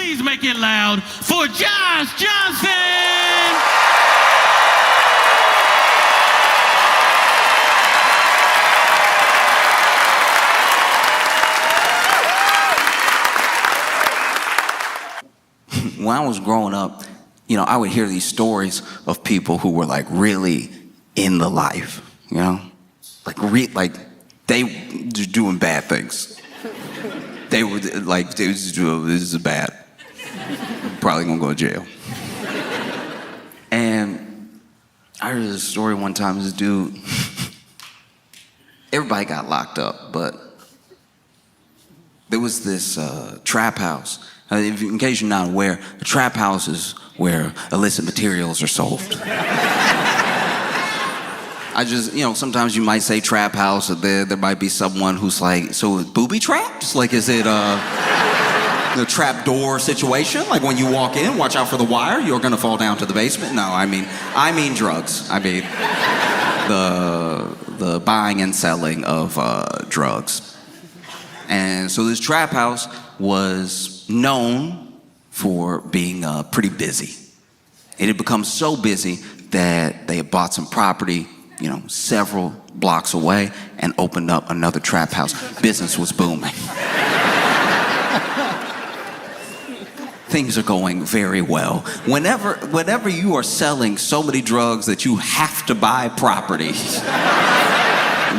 Please make it loud for Josh Johnson! When I was growing up, I would hear these stories of people who were like really in the life, like they were doing bad things. They were like, this is bad. Probably gonna go to jail. And I heard this story one time. This dude, everybody got locked up, but there was this trap house. In case you're not aware, a trap house is where illicit materials are sold. Sometimes you might say trap house, or there might be someone who's like, so booby traps? Like, is it a trap door situation? Like when you walk in, watch out for the wire, you're gonna fall down to the basement? No, I mean drugs. I mean the buying and selling of drugs. And so this trap house was known for being pretty busy. It had become so busy that they had bought some property, several blocks away and opened up another trap house. Business was booming. Things are going very well. Whenever you are selling so many drugs that you have to buy property,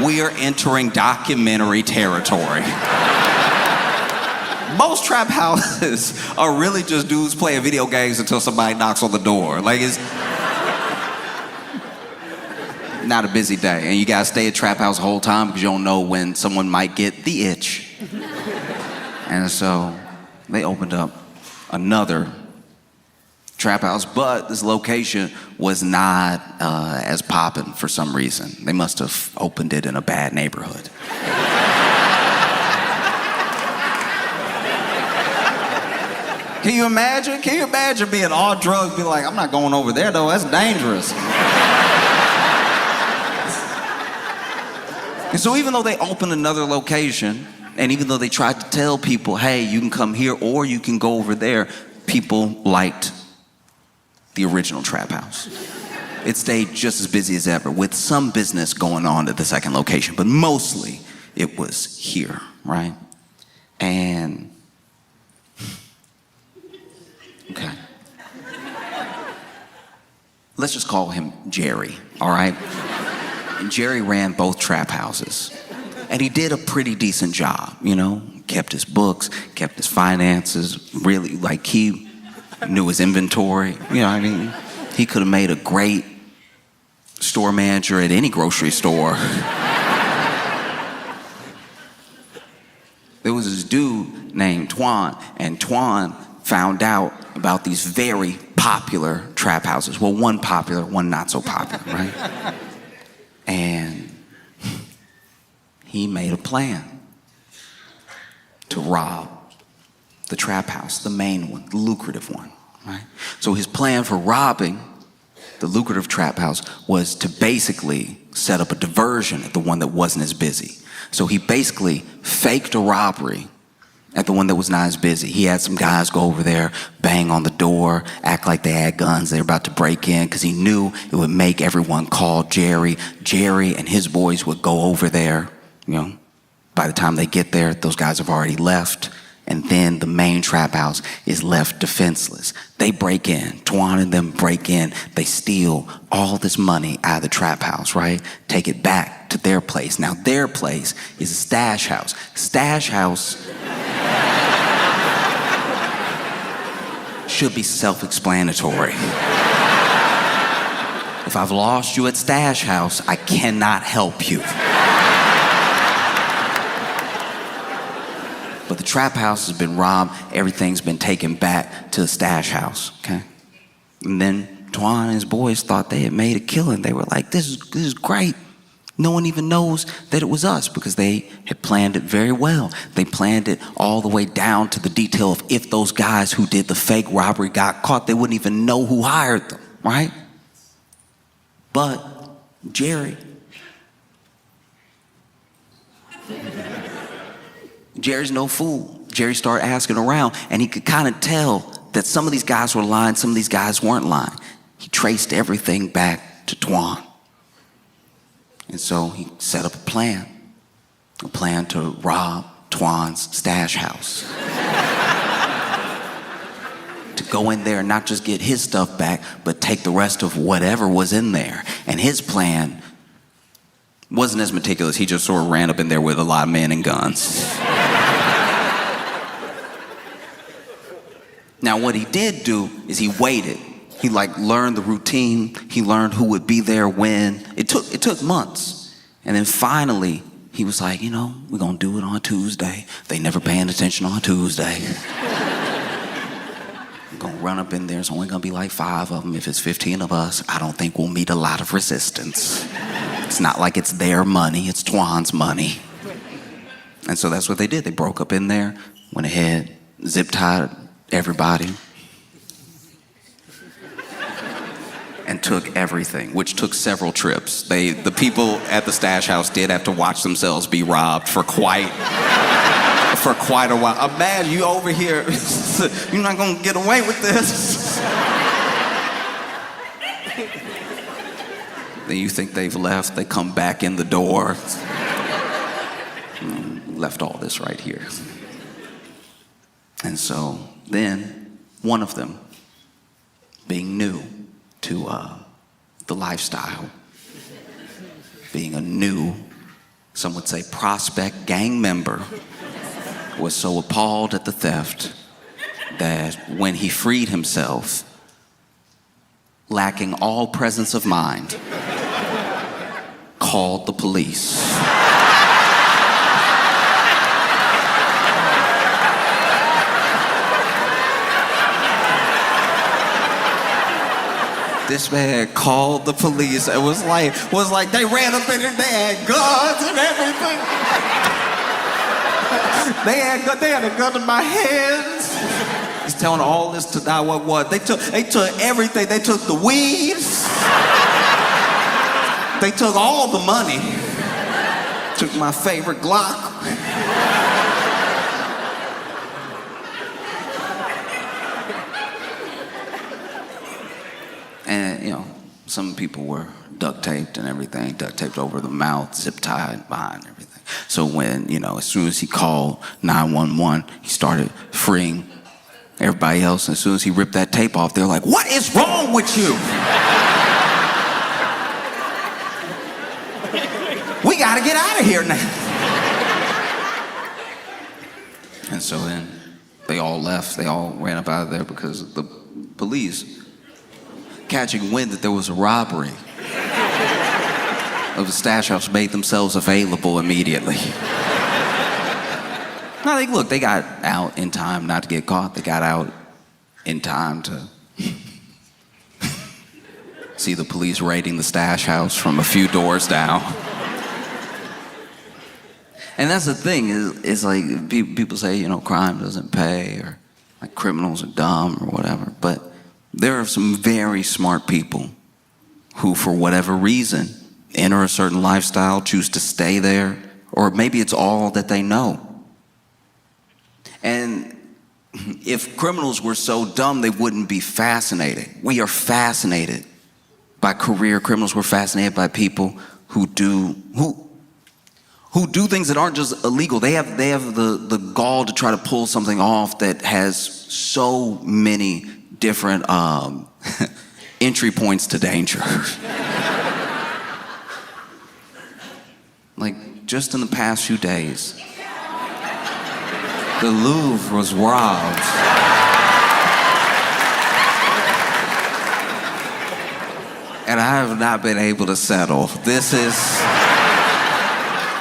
we are entering documentary territory. Most trap houses are really just dudes playing video games until somebody knocks on the door. Like, it's not a busy day. And you gotta stay at trap house the whole time because you don't know when someone might get the itch. And so they opened up another trap house, but this location was not as poppin' for some reason. They must have opened it in a bad neighborhood. Can you imagine? Can you imagine being on drugs, be like, I'm not going over there though, that's dangerous. And so even though they opened another location, and even though they tried to tell people, hey, you can come here or you can go over there, people liked the original trap house. It stayed just as busy as ever, with some business going on at the second location, but mostly it was here, right? And okay. Let's just call him Jerry, all right? And Jerry ran both trap houses. And he did a pretty decent job, Kept his books, kept his finances, really, like he knew his inventory. He could have made a great store manager at any grocery store. There was this dude named Twan, and Twan found out about these very popular trap houses. Well, one popular, one not so popular, right? And he made a plan to rob the trap house, the main one, the lucrative one, right? So his plan for robbing the lucrative trap house was to basically set up a diversion at the one that wasn't as busy. So he basically faked a robbery at the one that was not as busy. He had some guys go over there, bang on the door, act like they had guns, they were about to break in, because he knew it would make everyone call Jerry. Jerry and his boys would go over there, By the time they get there, those guys have already left, and then the main trap house is left defenseless. They break in, Twan and them break in, they steal all this money out of the trap house, right? Take it back to their place. Now their place is a stash house. Stash house should be self-explanatory. If I've lost you at Stash House, I cannot help you. But the trap house has been robbed, everything's been taken back to the Stash House, okay? And then Twan and his boys thought they had made a killing. They were like, this is great. No one even knows that it was us, because they had planned it very well. They planned it all the way down to the detail of if those guys who did the fake robbery got caught, they wouldn't even know who hired them, right? But Jerry's no fool. Jerry started asking around, and he could kind of tell that some of these guys were lying, some of these guys weren't lying. He traced everything back to Twan. And so he set up a plan to rob Twan's stash house. To go in there and not just get his stuff back, but take the rest of whatever was in there. And his plan wasn't as meticulous. He just sort of ran up in there with a lot of men and guns. Now, what he did do is he waited. He learned the routine. He learned who would be there when. It took months. And then finally, he was like, we're gonna do it on Tuesday. They never paying attention on Tuesday. We're gonna run up in there. It's only gonna be like 5 of them. If it's 15 of us, I don't think we'll meet a lot of resistance. It's not like it's their money, it's Twan's money. And so that's what they did. They broke up in there, went ahead, zip-tied everybody, and took everything, which took several trips. The people at the stash house did have to watch themselves be robbed for quite a while. I'm mad you over here. You're not gonna get away with this. Then you think they've left, they come back in the door. Left all this right here. And so then one of them, being new to the lifestyle, being a new, some would say prospect gang member, was so appalled at the theft that when he freed himself, lacking all presence of mind, called the police. This man called the police. It was like they ran up in there, they had guns and everything. They had a gun in my hands. He's telling all this to 911. They took everything. They took the weeds. They took all the money. Took my favorite Glock. And, some people were duct taped and everything, duct taped over the mouth, zip tied behind everything. So when, as soon as he called 911, he started freeing everybody else. And as soon as he ripped that tape off, they're like, "What is wrong with you? We gotta get out of here now." And so then they all left. They all ran up out of there because the police, catching wind that there was a robbery of the stash house, made themselves available immediately. No, they got out in time not to get caught. They got out in time to see the police raiding the stash house from a few doors down. And that's the thing, is like people say, crime doesn't pay, or like criminals are dumb or whatever, but there are some very smart people who, for whatever reason, enter a certain lifestyle, choose to stay there, or maybe it's all that they know. And if criminals were so dumb, they wouldn't be fascinated. We are fascinated by career criminals. We're fascinated by people who do things that aren't just illegal. They have the gall to try to pull something off that has so many different entry points to danger. Like, just in the past few days, the Louvre was robbed. And I have not been able to settle. This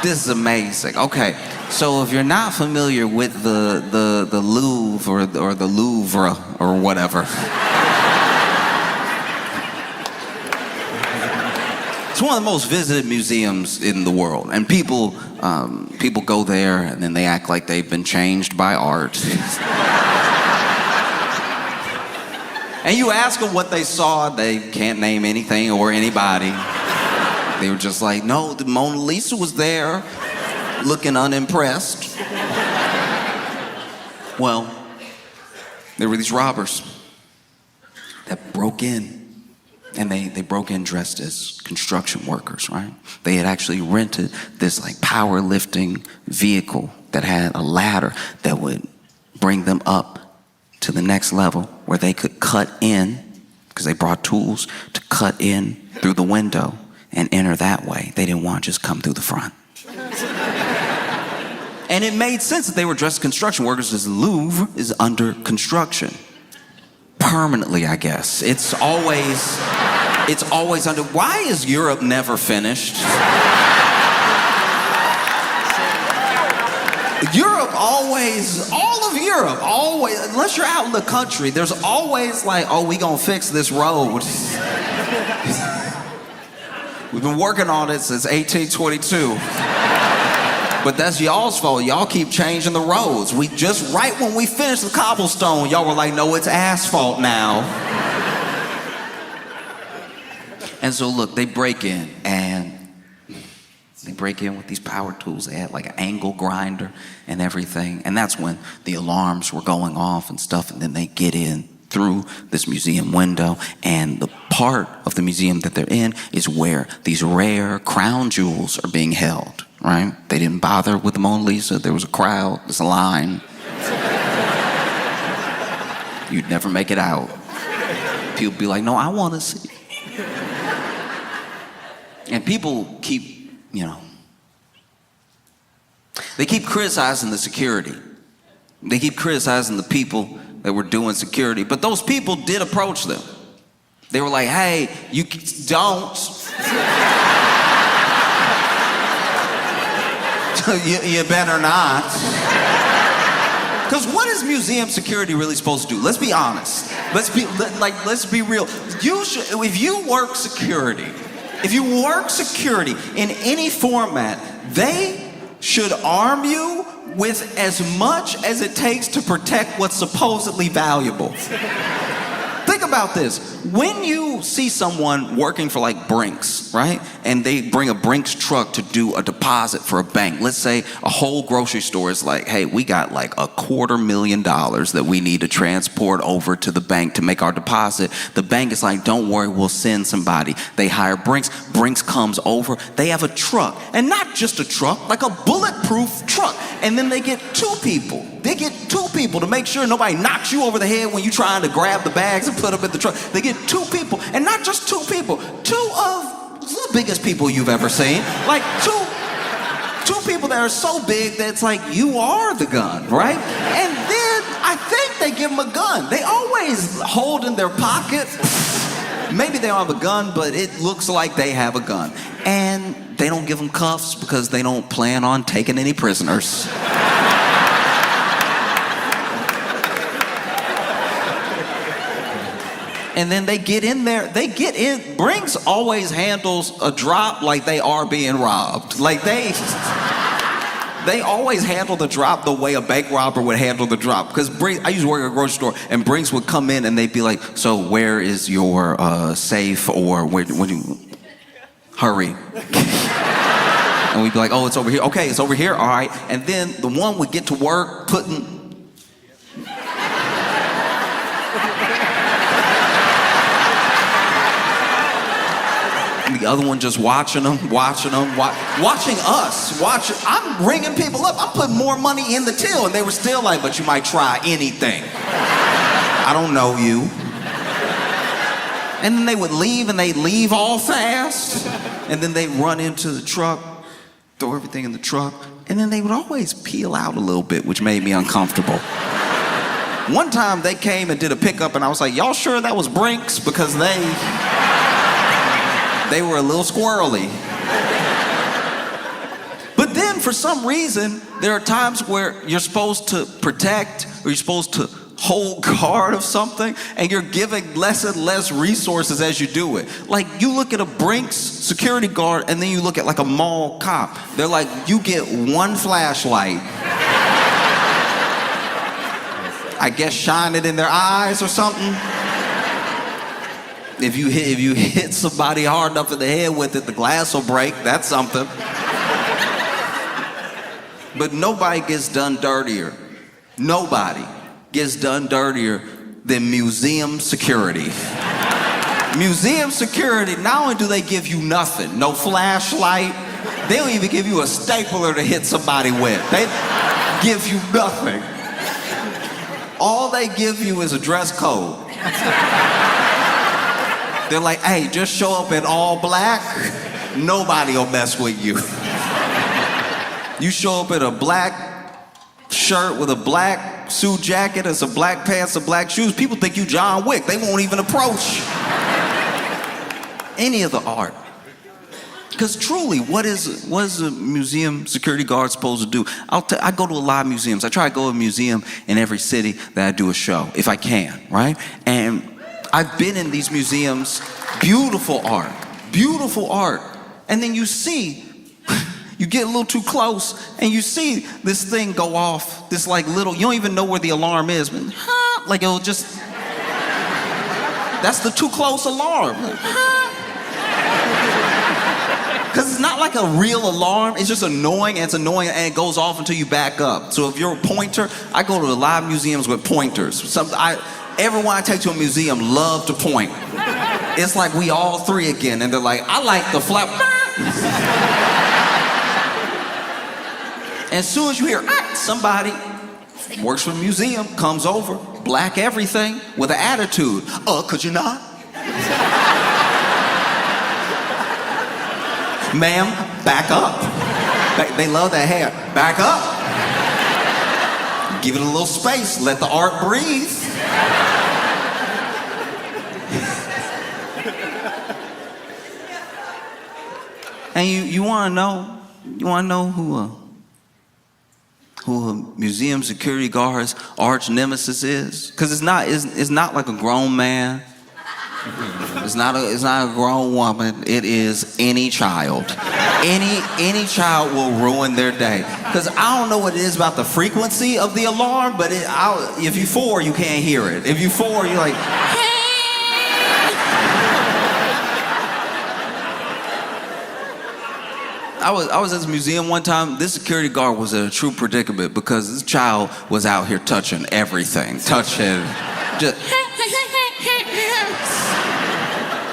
is amazing. Okay, so if you're not familiar with the Louvre or the Louvre or whatever, it's one of the most visited museums in the world, and people go there and then they act like they've been changed by art. And you ask them what they saw, they can't name anything or anybody. They were just like, "No, the Mona Lisa was there, looking unimpressed." Well, there were these robbers that broke in, and they broke in dressed as construction workers, right? They had actually rented this like powerlifting vehicle that had a ladder that would bring them up to the next level where they could cut in, because they brought tools to cut in through the window and enter that way. They didn't want to just come through the front. And it made sense that they were dressed as construction workers, as Louvre is under construction. Permanently, I guess. It's always under. Why is Europe never finished? Europe always, all of Europe, always, unless you're out in the country, there's always like, oh, we gonna fix this road. We've been working on it since 1822. But that's y'all's fault. Y'all keep changing the roads. We just, right when we finished the cobblestone, y'all were like, no, it's asphalt now. And so look, they break in, and they break in with these power tools. They had like an angle grinder and everything. And that's when the alarms were going off and stuff. And then they get in through this museum window, and the part of the museum that they're in is where these rare crown jewels are being held, right? They didn't bother with the Mona Lisa. There was a crowd, there's a line. You'd never make it out. People be like, no, I want to see. And people keep, they keep criticizing the security. They keep criticizing the people that were doing security, but those people did approach them. They were like, hey, you don't. you better not. Because what is museum security really supposed to do? Let's be honest. Let's be real. If you work security in any format, they should arm you with as much as it takes to protect what's supposedly valuable. Think about this. When you see someone working for like Brinks, right? And they bring a Brinks truck to do a deposit for a bank. Let's say a whole grocery store is like, hey, we got like $250,000 that we need to transport over to the bank to make our deposit. The bank is like, don't worry, we'll send somebody. They hire Brinks. Brinks comes over. They have a truck. And not just a truck, like a bulletproof truck. And then they get two people. They get two people to make sure nobody knocks you over the head when you're trying to grab the bags and put them in the truck. They get two people, and not just two people, two of the biggest people you've ever seen. Like two people that are so big that it's like, you are the gun, right? And then I think they give them a gun. They always hold in their pocket. Maybe they don't have a gun, but it looks like they have a gun. And they don't give them cuffs because they don't plan on taking any prisoners. And then they get in there, Brinks always handles a drop like they are being robbed. Like they always handle the drop the way a bank robber would handle the drop. Because I used to work at a grocery store, and Brinks would come in and they'd be like, so where is your safe, or where do you, hurry. And we'd be like, oh, it's over here. Okay, it's over here, all right. And then the one would get to work putting, the other one just watching us. I'm ringing people up. I'm putting more money in the till, and they were still like, but you might try anything. I don't know you. And then they would leave, and they'd leave all fast. And then they'd run into the truck, throw everything in the truck, and then they would always peel out a little bit, which made me uncomfortable. One time they came and did a pickup, and I was like, y'all sure that was Brinks? Because they were a little squirrely. But then for some reason, there are times where you're supposed to protect, or you're supposed to hold guard of something, and you're giving less and less resources as you do it. Like, you look at a Brinks security guard, and then you look at like a mall cop. They're like, you get one flashlight. I guess shine it in their eyes or something. If you hit somebody hard enough in the head with it, the glass will break. That's something. But nobody gets done dirtier Nobody gets done dirtier than museum security. Museum security, not only do they give you nothing, no flashlight, they don't even give you a stapler to hit somebody with. They give you nothing. All they give you is a dress code. They're like, hey, just show up in all black, nobody will mess with you. You show up in a black shirt with a black suit jacket and some black pants and black shoes, people think you John Wick. They won't even approach any of the art. Because truly, what is a museum security guard supposed to do? I go to a lot of museums. I try to go to a museum in every city that I do a show, if I can, right? And I've been in these museums, beautiful art. And then you see, you get a little too close, and you see this thing go off, this like little, you don't even know where the alarm is, but like it'll just, that's the too close alarm. Because it's not like a real alarm, it's just annoying, and it goes off until you back up. So if you're a pointer, I go to a lot of museums with pointers. Everyone I take to a museum love to point. It's like we all three again, and they're like, I like the flap. As soon as you hear, somebody works for the museum, comes over, black everything, with an attitude. Could you not? Ma'am, back up. They love that hair. Back up. Give it a little space. Let the art breathe. And you want to know who a museum security guard's arch nemesis is? Because it's not like a grown man. It's not a grown woman. It is any child. Any child will ruin their day. Because I don't know what it is about the frequency of the alarm, but if you're 4, you can't hear it. If you're 4, you're like, I was at this museum one time. This security guard was in a true predicament because this child was out here touching everything.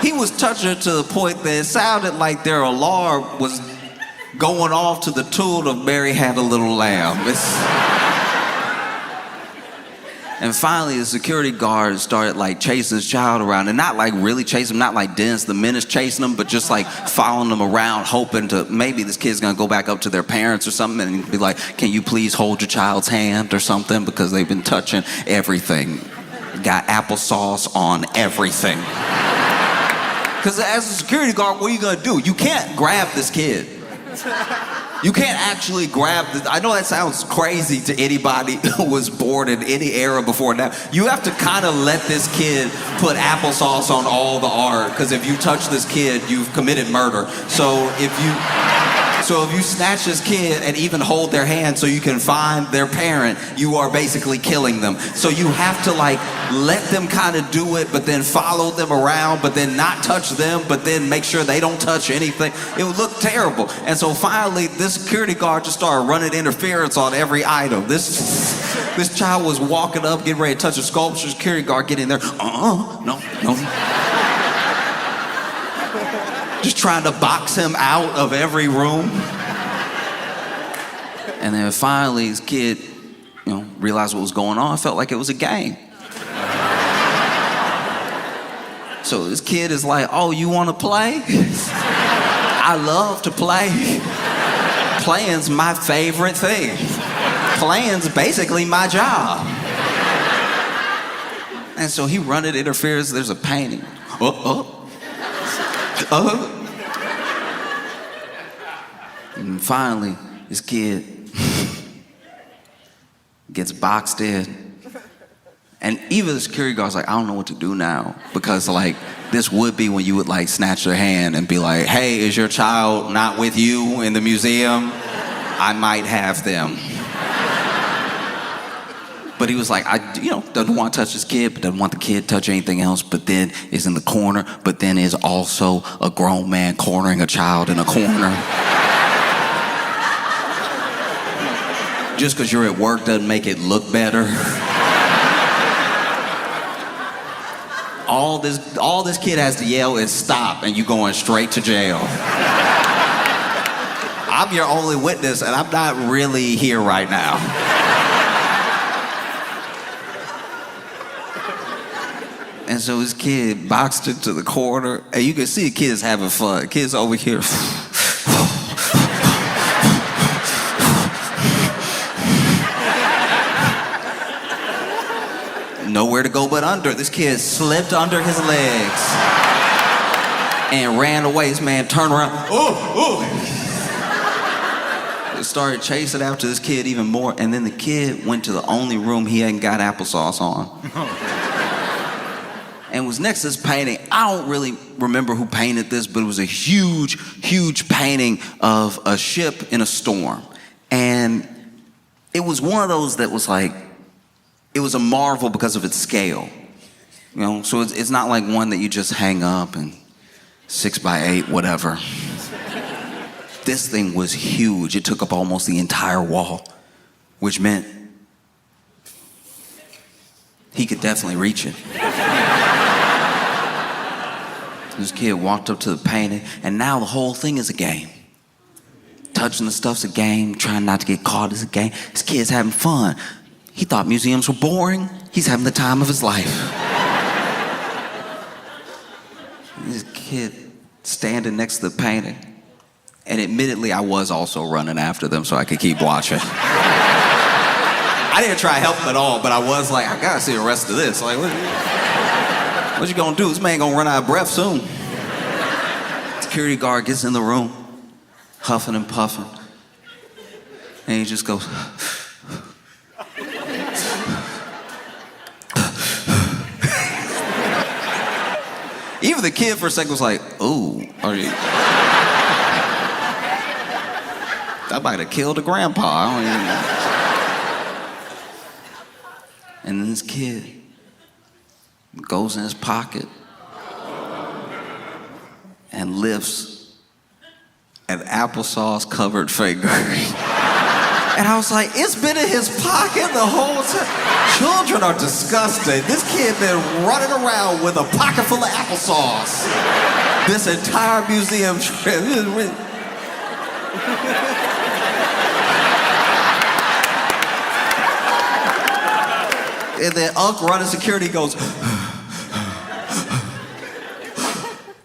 He was touching it to the point that it sounded like their alarm was going off to the tune of Mary Had a Little Lamb. And finally, the security guard started like chasing his child around, and not like really chasing him, not like Dennis the Menace chasing him, but just like following them around, hoping to maybe this kid's gonna go back up to their parents or something and be like, can you please hold your child's hand or something, because they've been touching everything. Got applesauce on everything. Because as a security guard, what are you gonna do? You can't grab this kid. You can't actually grab this. I know that sounds crazy to anybody who was born in any era before now. You have to kind of let this kid put applesauce on all the art, because if you touch this kid, you've committed murder. So if you snatch this kid and even hold their hand so you can find their parent, you are basically killing them. So you have to like let them kind of do it, but then follow them around, but then not touch them, but then make sure they don't touch anything. It would look terrible. And so finally, this security guard just started running interference on every item. This child was walking up, getting ready to touch a sculpture. Security guard get in there. No. Just trying to box him out of every room. And then finally, this kid, realized what was going on. Felt like it was a game. So this kid is like, oh, you want to play? I love to play. Playing's my favorite thing. Playing's basically my job. And so he running interference. There's a painting. And finally, this kid gets boxed in. And even the security guard's like, I don't know what to do now. Because like, this would be when you would like snatch their hand and be like, hey, is your child not with you in the museum? I might have them. But he was like, doesn't want to touch his kid, but doesn't want the kid to touch anything else, but then is in the corner, but then is also a grown man cornering a child in a corner. just because you're at work doesn't make it look better. All this kid has to yell is stop, and you going straight to jail. I'm your only witness, and I'm not really here right now. And so this kid boxed into the corner, and you can see kids having fun. Kids over here. Nowhere to go but under. This kid slipped under his legs and ran away. This man turned around. Started chasing after this kid even more, and then the kid went to the only room he hadn't got applesauce on. And was next to this painting. I don't really remember who painted this, but it was a huge, huge painting of a ship in a storm. And it was one of those that was like, it was a marvel because of its scale. You know, so it's not like one that you just hang up and 6x8, whatever. This thing was huge. It took up almost the entire wall, which meant he could definitely reach it. This kid walked up to the painting, and now the whole thing is a game. Touching the stuff's a game, trying not to get caught is a game. This kid's having fun. He thought museums were boring. He's having the time of his life. This kid standing next to the painting. And admittedly, I was also running after them so I could keep watching. I didn't try to help him at all, but I was like, I gotta see the rest of this. Like, what you gonna do? This man gonna run out of breath soon. Security guard gets in the room, huffing and puffing. And he just goes, even the kid for a second was like, ooh, are you? I might have killed a grandpa. I don't even know. And then this kid goes in his pocket and lifts an applesauce covered finger. And I was like, it's been in his pocket the whole time. Children are disgusting. This kid been running around with a pocket full of applesauce this entire museum trip. And then Unc running security goes,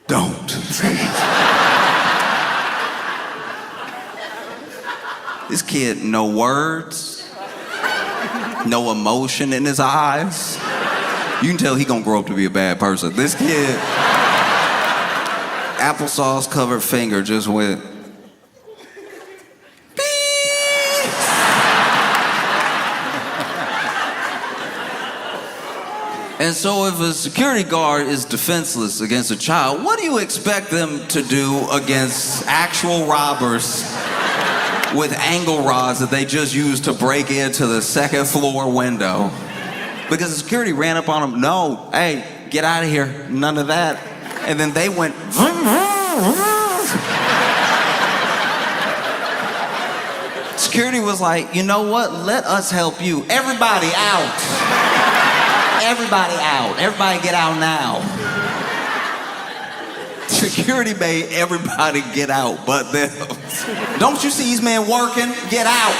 don't. This kid, no words, no emotion in his eyes. You can tell he gonna grow up to be a bad person. This kid, applesauce covered finger just went, and so if a security guard is defenseless against a child, what do you expect them to do against actual robbers with angle rods that they just used to break into the second floor window? Because the security ran up on them, no, hey, get out of here, none of that. And then they went, security was like, you know what, let us help you. Everybody out. Everybody out. Everybody get out now. Security made everybody get out but them. Don't you see these men working? Get out.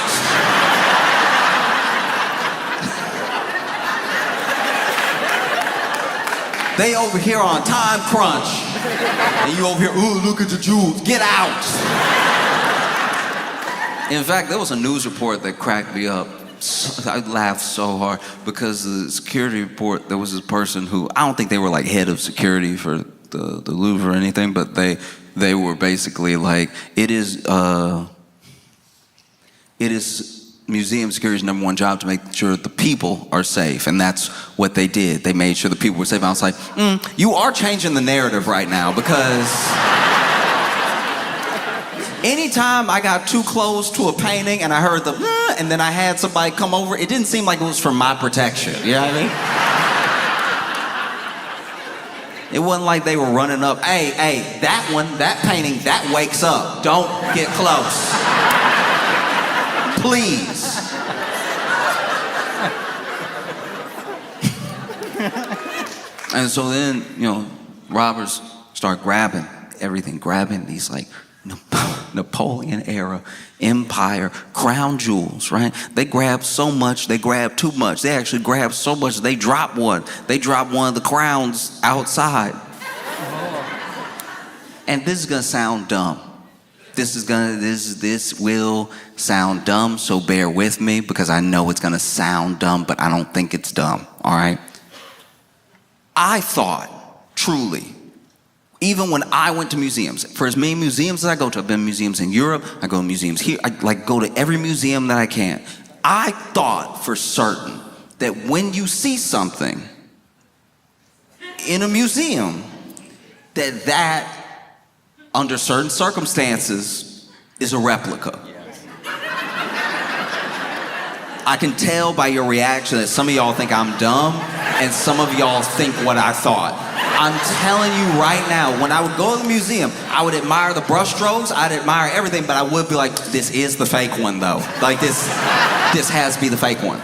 They over here on time crunch. And you over here, ooh, look at the jewels. Get out. In fact, there was a news report that cracked me up. I laughed so hard because the security report, there was this person who, I don't think they were like head of security for the Louvre or anything, but they were basically like, it is museum security's number one job to make sure that the people are safe, and that's what they did. They made sure the people were safe. I was like, you are changing the narrative right now, because anytime I got too close to a painting and I heard the and then I had somebody come over, it didn't seem like it was for my protection. You know what I mean? It wasn't like they were running up, hey, that one, that painting, that wakes up. Don't get close. Please. And so then, robbers start grabbing everything, grabbing these like Napoleon era empire crown jewels, right? They grab so much, they grab too much. They actually grab so much they drop one. They drop one of the crowns outside. And this is gonna sound dumb. This will sound dumb, so bear with me because I know it's gonna sound dumb, but I don't think it's dumb, all right? I thought, truly, even when I went to museums, for as many museums as I go to, I've been to museums in Europe, I go to museums here, I go to every museum that I can. I thought for certain that when you see something in a museum, that under certain circumstances is a replica. I can tell by your reaction that some of y'all think I'm dumb and some of y'all think what I thought. I'm telling you right now, when I would go to the museum, I would admire the brush strokes, I'd admire everything, but I would be like, this is the fake one though. Like this has to be the fake one.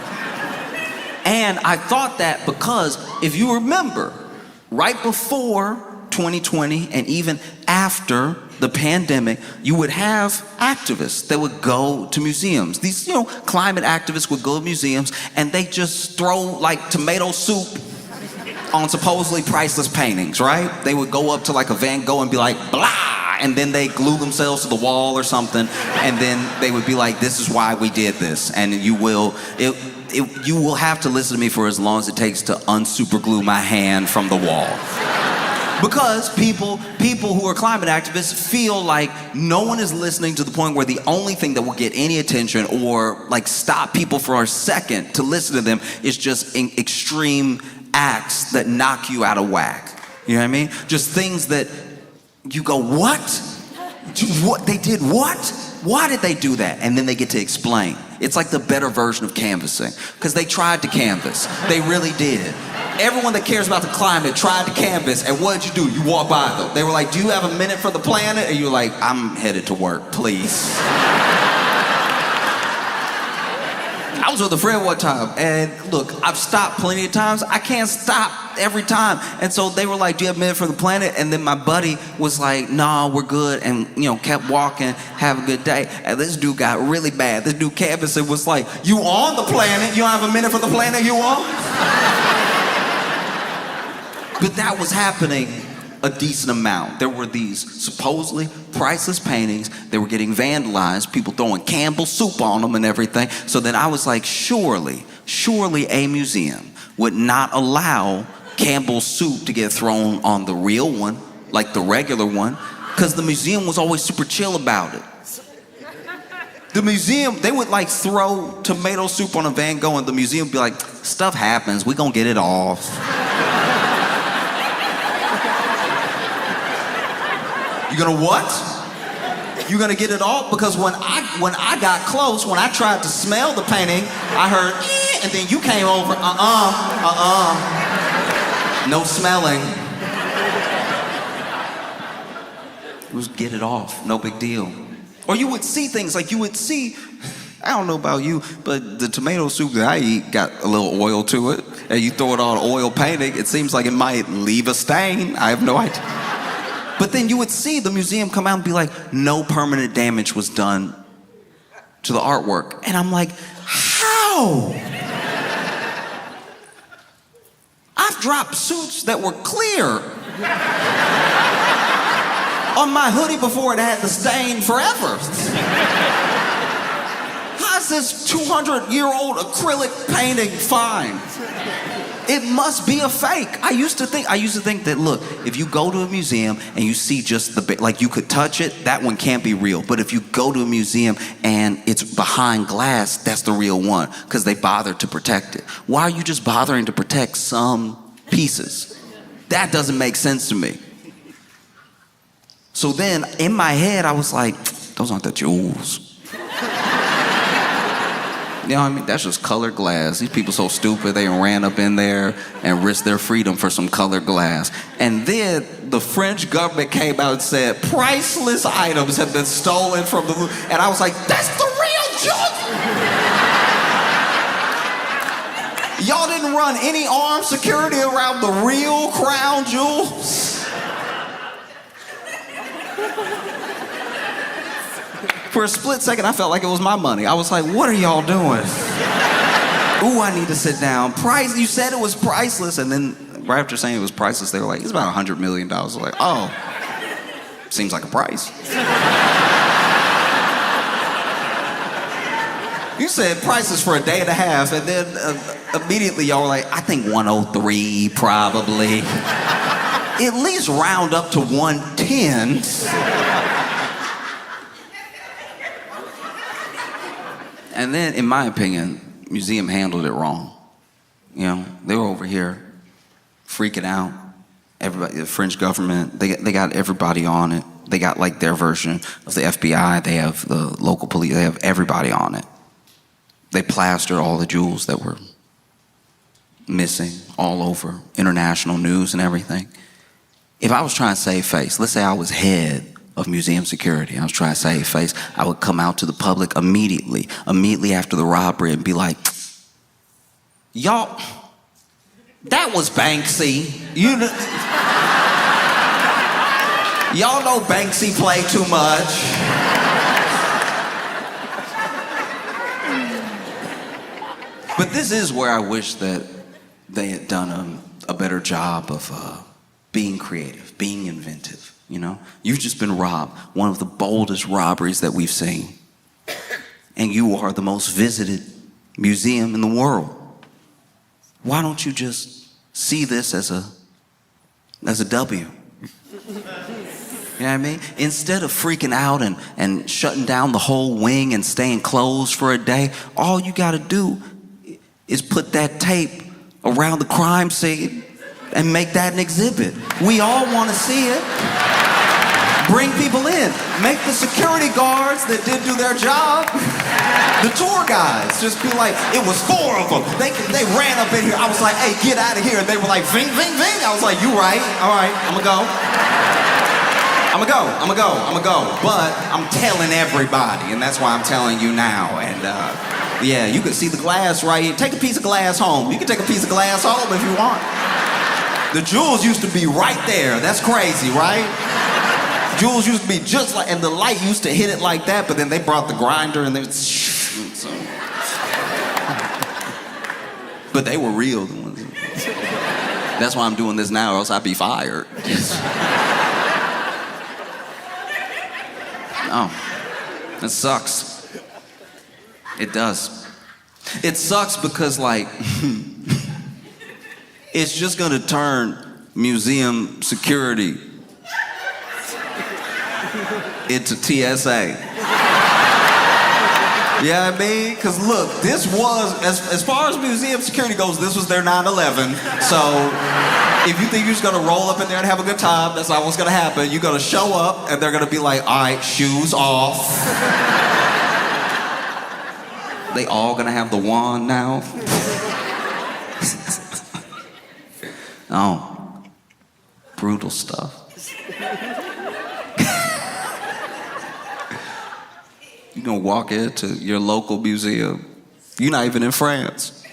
And I thought that because if you remember, right before 2020 and even after the pandemic, you would have activists that would go to museums. These, climate activists would go to museums and they just throw like tomato soup on supposedly priceless paintings, right? They would go up to like a Van Gogh and be like, blah, and then they glue themselves to the wall or something, and then they would be like, this is why we did this, and you will have to listen to me for as long as it takes to unsuperglue my hand from the wall. Because people who are climate activists feel like no one is listening to the point where the only thing that will get any attention or like stop people for a second to listen to them is just extreme acts that knock you out of whack. You know what I mean? Just things that you go, what? What? They did what? Why did they do that? And then they get to explain. It's like the better version of canvassing because they tried to canvass. They really did. Everyone that cares about the climate tried to canvass, and what did you do? You walk by them. They were like, do you have a minute for the planet? And you're like, I'm headed to work, please. I was with a friend one time, and look, I've stopped plenty of times. I can't stop every time. And so they were like, do you have a minute for the planet? And then my buddy was like, nah, we're good, and kept walking, have a good day. And this dude got really bad. This dude canvassed and was like, you on the planet? You don't have a minute for the planet you on? But that was happening a decent amount. There were these supposedly priceless paintings. They were getting vandalized, people throwing Campbell's soup on them and everything. So then I was like, surely a museum would not allow Campbell's soup to get thrown on the real one, like the regular one, because the museum was always super chill about it. The museum, they would like throw tomato soup on a Van Gogh and the museum would be like, stuff happens, we gonna get it off. You gonna what? You gonna get it off? Because when I got close, when I tried to smell the painting, I heard, and then you came over, no smelling. It was get it off, no big deal. Or you would see things like I don't know about you, but the tomato soup that I eat got a little oil to it, and you throw it on oil painting, it seems like it might leave a stain. I have no idea. But then you would see the museum come out and be like, no permanent damage was done to the artwork. And I'm like, how? I've dropped suits that were clear on my hoodie before it had the stain forever. How's this 200-year-old acrylic painting fine? It must be a fake. I used to think that, look, if you go to a museum and you see just like you could touch it, that one can't be real. But if you go to a museum and it's behind glass, that's the real one because they bothered to protect it. Why are you just bothering to protect some pieces? That doesn't make sense to me. So then in my head, I was like, those aren't the jewels. You know what I mean? That's just colored glass. These people so stupid, they ran up in there and risked their freedom for some colored glass. And then the French government came out and said, priceless items have been stolen from the Louvre. And I was like, that's the real junk! Y'all didn't run any armed security around the real crown jewels? For a split second, I felt like it was my money. I was like, what are y'all doing? Ooh, I need to sit down. You said it was priceless, and then right after saying it was priceless, they were like, it's about $100 million. I was like, oh, seems like a price. You said prices for a day and a half, and then immediately y'all were like, I think 103 probably. At least round up to 110. And then, in my opinion, museum handled it wrong. You know, they were over here freaking out. Everybody, the French government, they got everybody on it. They got like their version of the FBI. They have the local police. They have everybody on it. They plastered all the jewels that were missing all over international news and everything. If I was trying to save face, let's say I was head of museum security, I was trying to save face, I would come out to the public immediately after the robbery and be like, y'all, that was Banksy. Y'all know Banksy played too much. But this is where I wish that they had done a better job of being creative, being inventive, you know? You've just been robbed, one of the boldest robberies that we've seen. And you are the most visited museum in the world. Why don't you just see this as a W? You know what I mean? Instead of freaking out and shutting down the whole wing and staying closed for a day, all you gotta do is put that tape around the crime scene and make that an exhibit. We all wanna see it. Bring people in. Make the security guards that did do their job, the tour guides, just be like, it was 4 of them. They ran up in here. I was like, hey, get out of here. And they were like, ving, ving, ving. I was like, you right. All right, I'ma go. But I'm telling everybody, and that's why I'm telling you now. And yeah, you can see the glass right here. Take a piece of glass home. You can take a piece of glass home if you want. The jewels used to be right there. That's crazy, right? Jewels used to be just like, and the light used to hit it like that, but then they brought the grinder and so. But they were real, the ones. That's why I'm doing this now, or else I'd be fired. Oh, it sucks. It does. It sucks because, like, it's just gonna turn museum security into TSA. Yeah, I mean, because look, this was, as far as museum security goes, this was their 9/11. So if you think you're just gonna roll up in there and have a good time, that's not what's gonna happen. You're gonna show up and they're gonna be like, all right, shoes off. They all gonna have the wand now. Oh, brutal stuff. You're gonna walk into your local museum. You're not even in France.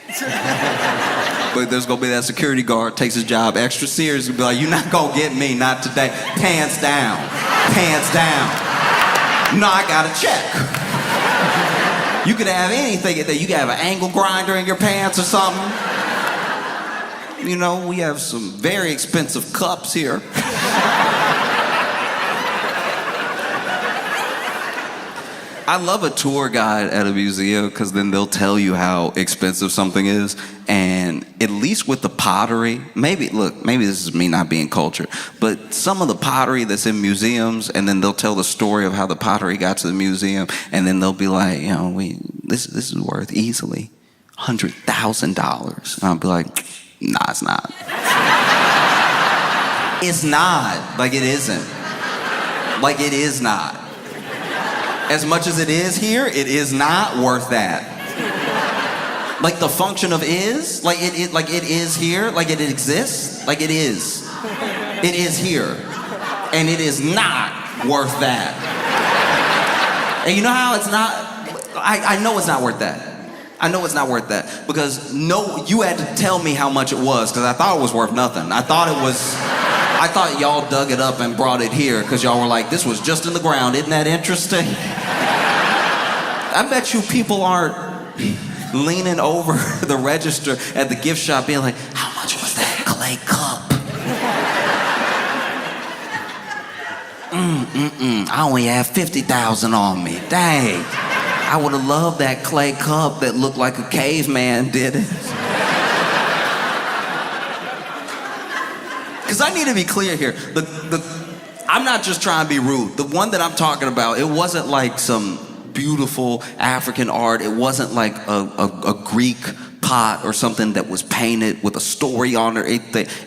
But there's gonna be that security guard, takes his job extra serious, and be like, you're not gonna get me, not today. Pants down, pants down. No, I got a check. You could have anything in there. You could have an angle grinder in your pants or something. You know, we have some very expensive cups here. I love a tour guide at a museum because then they'll tell you how expensive something is. And at least with the pottery, maybe this is me not being cultured, but some of the pottery that's in museums, and then they'll tell the story of how the pottery got to the museum, and then they'll be like, you know, this is worth easily $100,000. And I'll be like, nah, it's not. It's not. Like, it isn't. Like, it is not. As much as it is here, it is not worth that. Like the function of is, like it is here, like it exists, like it is. It is here. And it is not worth that. And you know how it's not? I know it's not worth that. I know it's not worth that because you had to tell me how much it was because I thought it was worth nothing. I thought y'all dug it up and brought it here because y'all were like, this was just in the ground. Isn't that interesting? I bet you people aren't leaning over the register at the gift shop being like, how much was that clay cup? I only have 50,000 on me. Dang. I would have loved that clay cup that looked like a caveman did it. Because I need to be clear here. I'm not just trying to be rude. The one that I'm talking about, it wasn't like some beautiful African art. It wasn't like a Greek pot or something that was painted with a story on it.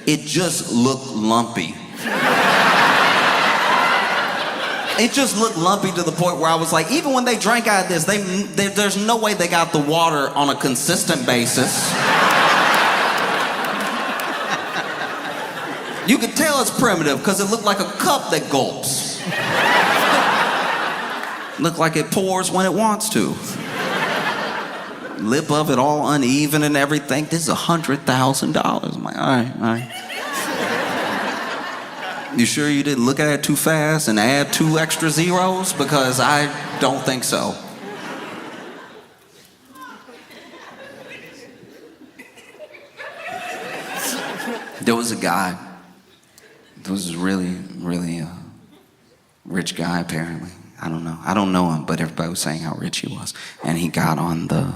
It just looked lumpy. It just looked lumpy to the point where I was like, even when they drank out of this, there's no way they got the water on a consistent basis. You could tell it's primitive because it looked like a cup that gulps. Looked like it pours when it wants to. Lip of it all uneven and everything. This is $100,000. I'm like, all right. You sure you didn't look at it too fast and add 2 extra zeros? Because I don't think so. There was a guy. There was a really rich guy, apparently. I don't know. I don't know him, but everybody was saying how rich he was. And he got on the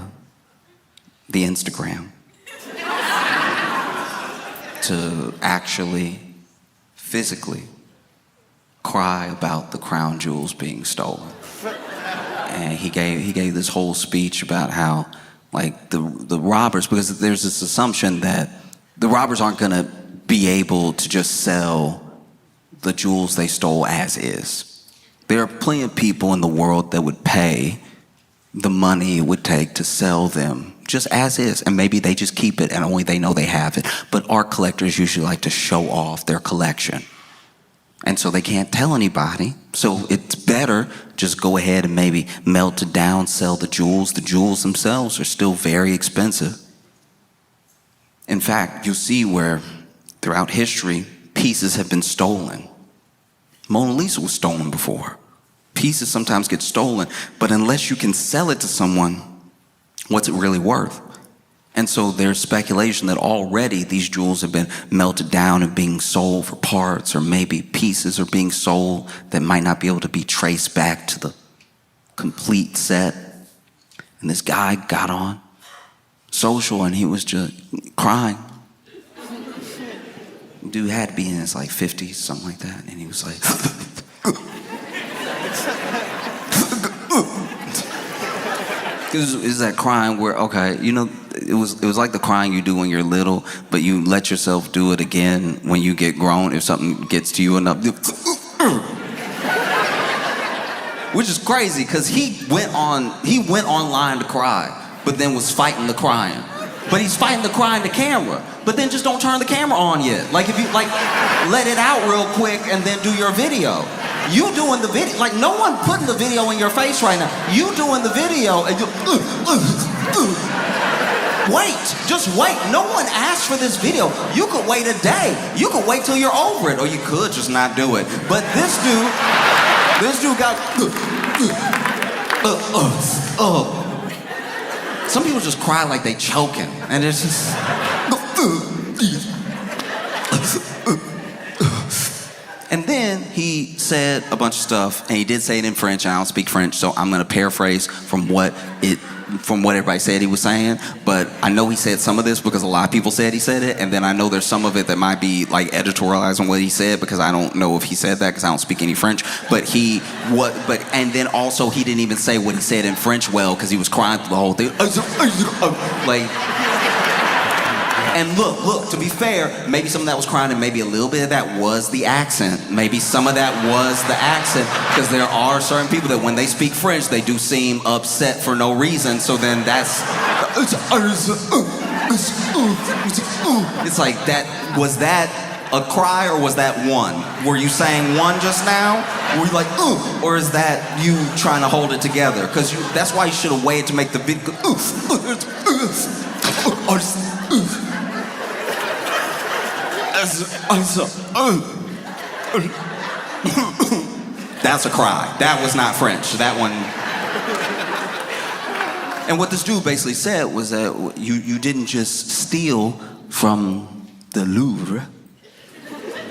Instagram to actually physically cry about the crown jewels being stolen. And he gave this whole speech about how, like, the robbers, because there's this assumption that the robbers aren't gonna be able to just sell the jewels they stole as is. There are plenty of people in the world that would pay the money it would take to sell them just as is, and maybe they just keep it and only they know they have it. But art collectors usually like to show off their collection, and so they can't tell anybody. So it's better just go ahead and maybe melt it down, sell the jewels. The jewels themselves are still very expensive. In fact, you'll see where throughout history pieces have been stolen. Mona Lisa was stolen before. Pieces sometimes get stolen, but unless you can sell it to someone, what's it really worth? And so there's speculation that already these jewels have been melted down and being sold for parts, or maybe pieces are being sold that might not be able to be traced back to the complete set. And this guy got on social and he was just crying. Dude had to be in his like 50s, something like that, and he was like, it was that crying where, okay, you know, it was like the crying you do when you're little, but you let yourself do it again when you get grown if something gets to you enough. Which is crazy because he went online to cry, but then was fighting the crying. But he's fighting the crying to camera. But then just don't turn the camera on yet. Like if you let it out real quick and then do your video. You doing the video, like no one putting the video in your face right now. You doing the video and you, wait, just wait. No one asked for this video. You could wait a day. You could wait till you're over it, or you could just not do it. But this dude got, some people just cry like they choking, and it's just. And then he said a bunch of stuff, and he did say it in French, and I don't speak French, so I'm gonna paraphrase from what everybody said he was saying. But I know he said some of this because a lot of people said he said it, and then I know there's some of it that might be like editorialized on what he said because I don't know if he said that because I don't speak any French. But and then also he didn't even say what he said in French well because he was crying through the whole thing. Like. And look, to be fair, maybe some of that was crying and maybe a little bit of that was the accent. Maybe some of that was the accent, because there are certain people that when they speak French, they do seem upset for no reason, so then that's... It's like, was that a cry or was that one? Were you saying one just now? Were you like, or is that you trying to hold it together? Because that's why you should have waited to make the video. That's a cry. That was not French. That one. And what this dude basically said was that you didn't just steal from the Louvre.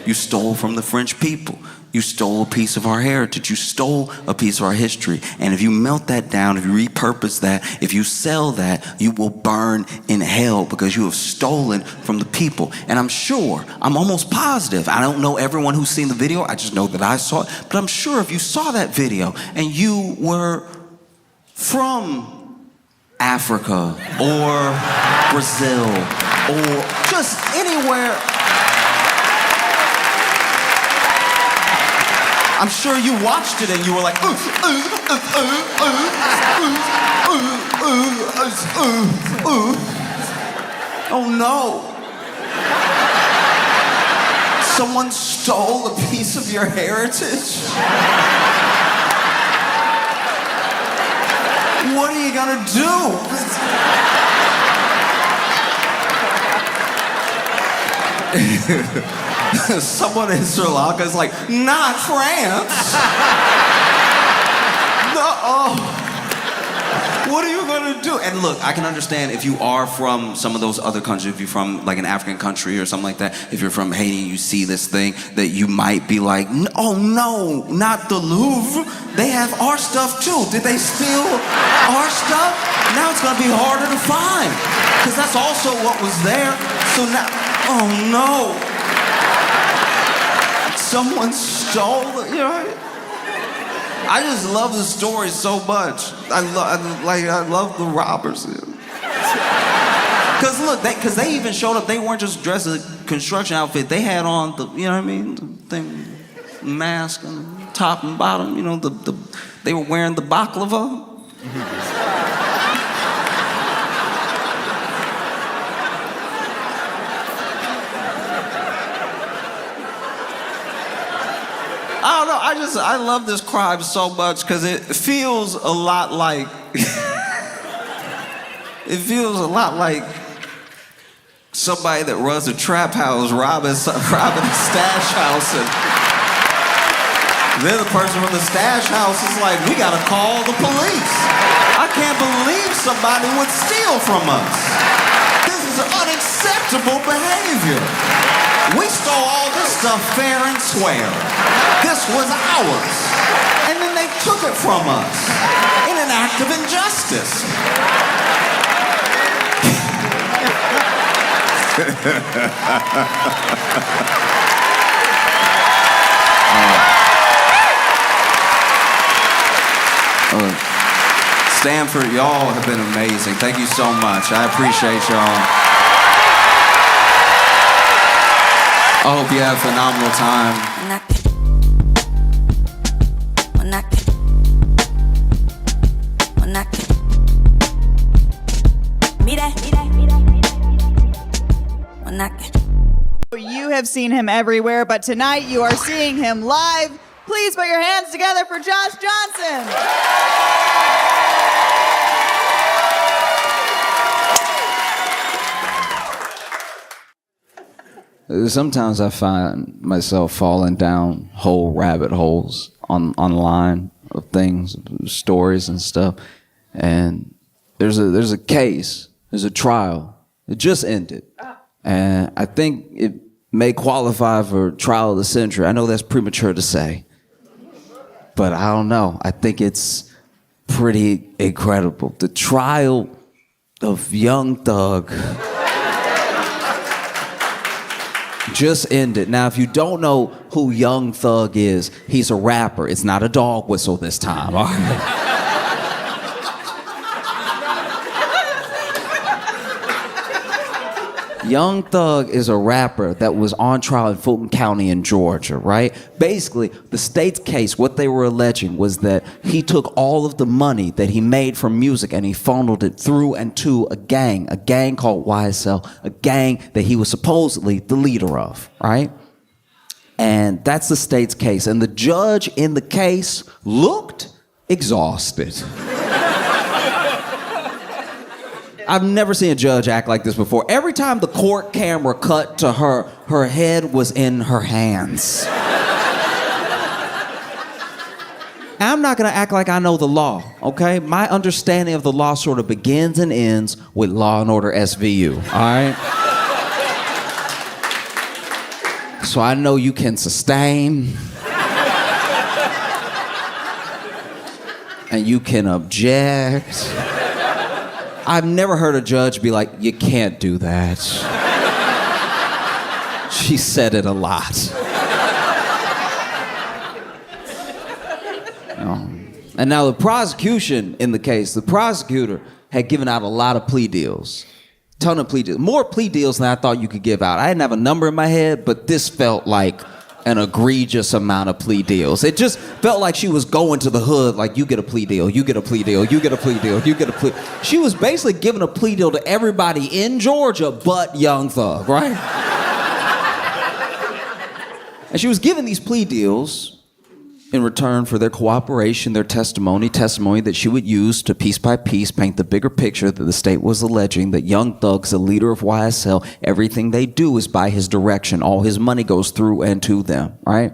You stole from the French people. You stole a piece of our heritage. You stole a piece of our history. And if you melt that down, if you repurpose that, if you sell that, you will burn in hell because you have stolen from the people. And I'm sure, I'm almost positive, I don't know everyone who's seen the video, I just know that I saw it, but I'm sure if you saw that video and you were from Africa or Brazil or just anywhere, I'm sure you watched it and you were like, oh no. Someone stole a piece of your heritage? What are you gonna do? Someone in Sri Lanka is like, not France. No. What are you gonna do? And look, I can understand if you are from some of those other countries, if you're from like an African country or something like that, if you're from Haiti, you see this thing, that you might be like, oh no, not the Louvre. They have our stuff too. Did they steal our stuff? Now it's gonna be harder to find, because that's also what was there. So now, oh no. Someone stole it, you know? I just love the story so much. I love the robbers. Cause look, because they even showed up. They weren't just dressed in a construction outfit. They had on the, you know what I mean, the thing, mask and top and bottom. You know, they were wearing the baklava. I don't know, I love this crime so much because it feels a lot like, it feels a lot like somebody that runs a trap house robbing a stash house, and then the person from the stash house is like, we gotta call the police. I can't believe somebody would steal from us. This is unacceptable behavior. We stole all this stuff fair and square. This was ours. And then they took it from us in an act of injustice. Stanford, y'all have been amazing. Thank you so much. I appreciate y'all. I hope you have a phenomenal time. You have seen him everywhere, but tonight you are seeing him live. Please put your hands together for Josh Johnson. Sometimes I find myself falling down whole rabbit holes online of things, stories and stuff. And there's a case, there's a trial. It just ended. And I think it may qualify for trial of the century. I know that's premature to say, but I don't know. I think it's pretty incredible. The trial of Young Thug just ended. Now, if you don't know who Young Thug is, he's a rapper. It's not a dog whistle this time, all right? Young Thug is a rapper that was on trial in Fulton County in Georgia, right? Basically, the state's case, what they were alleging was that he took all of the money that he made from music and he funneled it through and to a gang called YSL, a gang that he was supposedly the leader of, right? And that's the state's case. And the judge in the case looked exhausted. I've never seen a judge act like this before. Every time the court camera cut to her, her head was in her hands. I'm not gonna act like I know the law, okay? My understanding of the law sort of begins and ends with Law and Order SVU, all right? So I know you can sustain, and you can object. I've never heard a judge be like, you can't do that. She said it a lot. And now the prosecution in the case, the prosecutor had given out a lot of plea deals. Ton of plea deals. More plea deals than I thought you could give out. I didn't have a number in my head, but this felt like an egregious amount of plea deals. It just felt like she was going to the hood like, you get a plea deal, you get a plea deal, you get a plea deal, you get a plea. She was basically giving a plea deal to everybody in Georgia but Young Thug, right? And she was giving these plea deals in return for their cooperation, their testimony that she would use to piece by piece paint the bigger picture that the state was alleging that Young Thug's the leader of YSL. Everything they do is by his direction. All his money goes through and to them, right?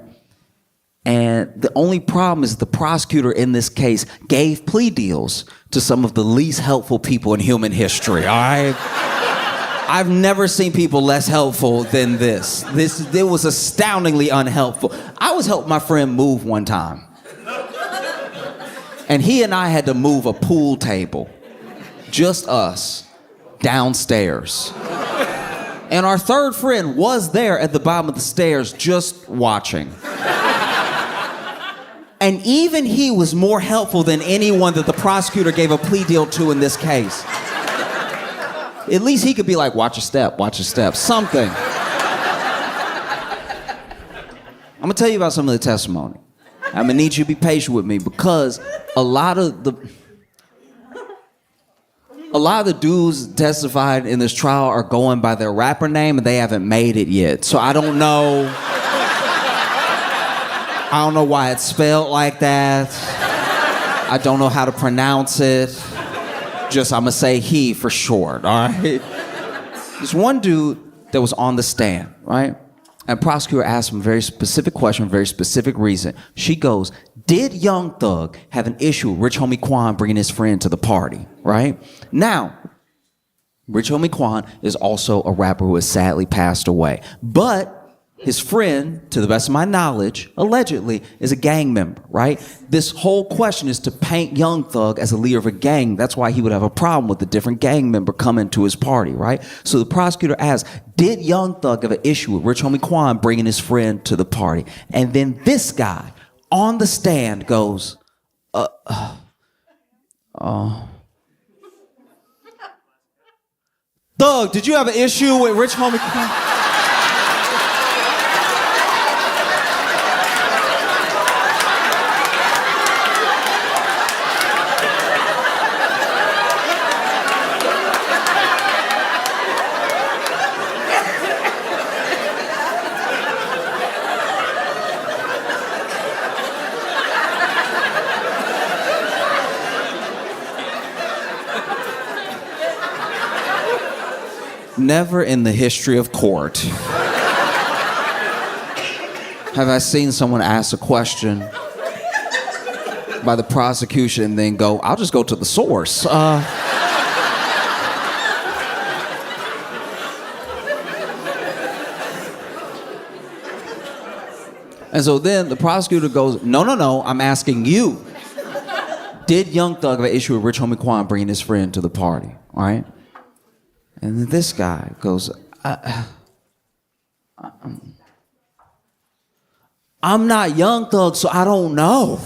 And the only problem is the prosecutor in this case gave plea deals to some of the least helpful people in human history, all right? I've never seen people less helpful than this. It was astoundingly unhelpful. I was helping my friend move one time. And he and I had to move a pool table, just us, downstairs. And our third friend was there at the bottom of the stairs just watching. And even he was more helpful than anyone that the prosecutor gave a plea deal to in this case. At least he could be like, watch your step, something. I'm gonna tell you about some of the testimony. I'm gonna need you to be patient with me because a lot of the dudes testified in this trial are going by their rapper name and they haven't made it yet. So I don't know why it's spelled like that. I don't know how to pronounce it. Just, I'm gonna say he for short, all right? There's one dude that was on the stand, right? And prosecutor asked him a very specific question, a very specific reason. She goes, did Young Thug have an issue with Rich Homie Quan bringing his friend to the party, right? Now, Rich Homie Quan is also a rapper who has sadly passed away. But his friend, to the best of my knowledge, allegedly, is a gang member, right? This whole question is to paint Young Thug as a leader of a gang. That's why he would have a problem with a different gang member coming to his party, right? So the prosecutor asked, did Young Thug have an issue with Rich Homie Quan bringing his friend to the party? And then this guy on the stand goes, Thug, did you have an issue with Rich Homie Quan? Never in the history of court have I seen someone ask a question by the prosecution and then go, I'll just go to the source. And so then the prosecutor goes, no, I'm asking you. Did Young Thug have an issue with Rich Homie Quan bringing his friend to the party, all right? And then this guy goes, I'm not Young Thug, so I don't know.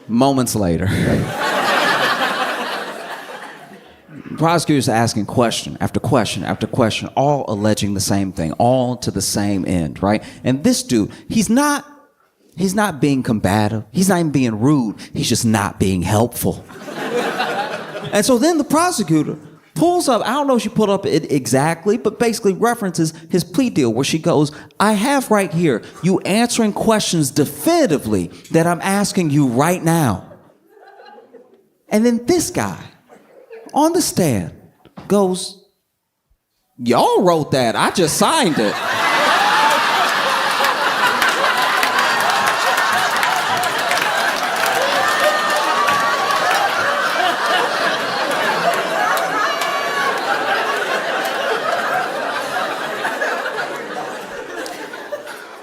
Moments later, the prosecutor's asking question after question after question, all alleging the same thing, all to the same end, right? And this dude, he's not being combative. He's not even being rude. He's just not being helpful. And so then the prosecutor pulls up, I don't know if she pulled up it exactly, but basically references his plea deal where she goes, I have right here you answering questions definitively that I'm asking you right now. And then this guy on the stand goes, y'all wrote that, I just signed it.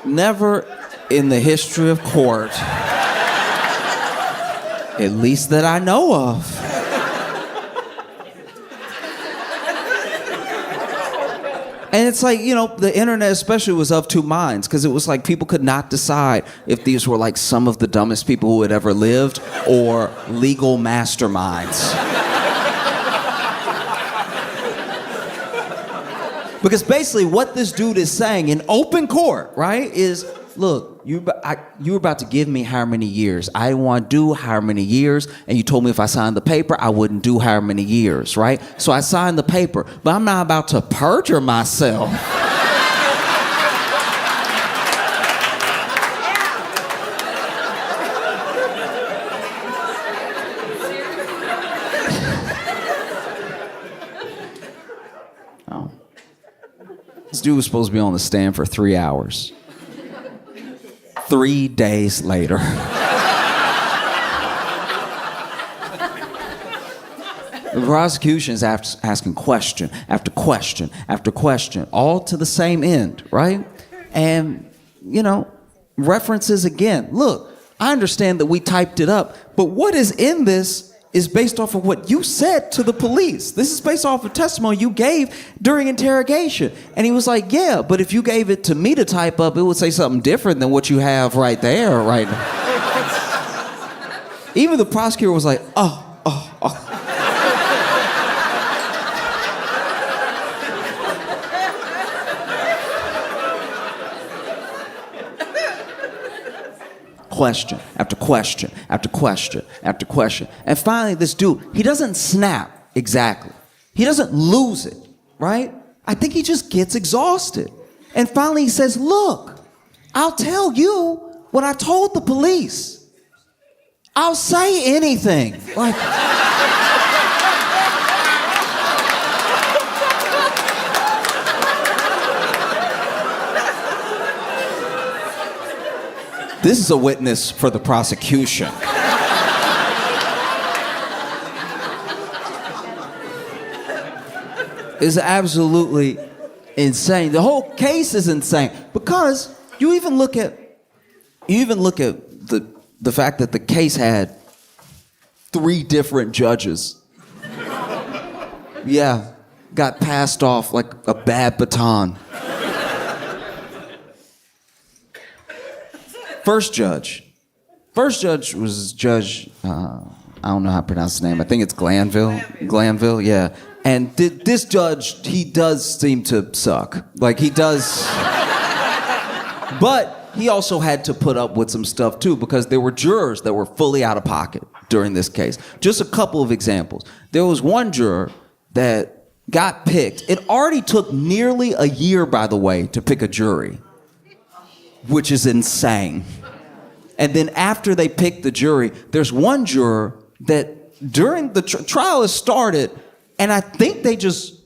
Never in the history of court, at least that I know of, and it's like, you know, the internet especially was of two minds, because it was like people could not decide if these were like some of the dumbest people who had ever lived or legal masterminds. Because basically what this dude is saying in open court, right, is, look, you were about to give me how many years? I didn't want to do how many years, and you told me if I signed the paper, I wouldn't do how many years, right? So I signed the paper, but I'm not about to perjure myself. Oh. This dude was supposed to be on the stand for 3 hours. 3 days later. The prosecution is asking question after question after question, all to the same end, right? And, you know, references again. Look, I understand that we typed it up, but what is in this is based off of what you said to the police. This is based off of testimony you gave during interrogation. And he was like, yeah, but if you gave it to me to type up, it would say something different than what you have right there, right now. Even the prosecutor was like, oh. Question after question after question after question. And finally, this dude, he doesn't snap exactly. He doesn't lose it, right? I think he just gets exhausted. And finally he says, look, I'll tell you what I told the police. I'll say anything. Like... This is a witness for the prosecution. It's absolutely insane. The whole case is insane because you even look at the fact that the case had 3 different judges. Yeah, got passed off like a bad baton. First judge was Judge, I don't know how to pronounce his name. I think it's Glanville, yeah. And this judge, he does seem to suck. Like, he does. But he also had to put up with some stuff, too, because there were jurors that were fully out of pocket during this case. Just a couple of examples. There was one juror that got picked. It already took nearly a year, by the way, to pick a jury, which is insane. And then after they picked the jury, there's one juror that during the trial has started, and I think they just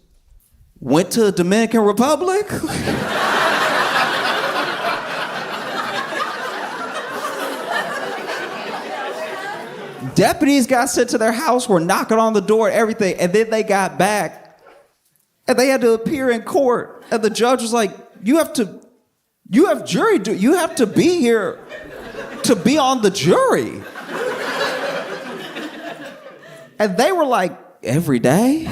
went to the Dominican Republic. Deputies got sent to their house, were knocking on the door and everything, and then they got back, and they had to appear in court, and the judge was like, you have jury duty. You have to be here to be on the jury. And they were like, every day?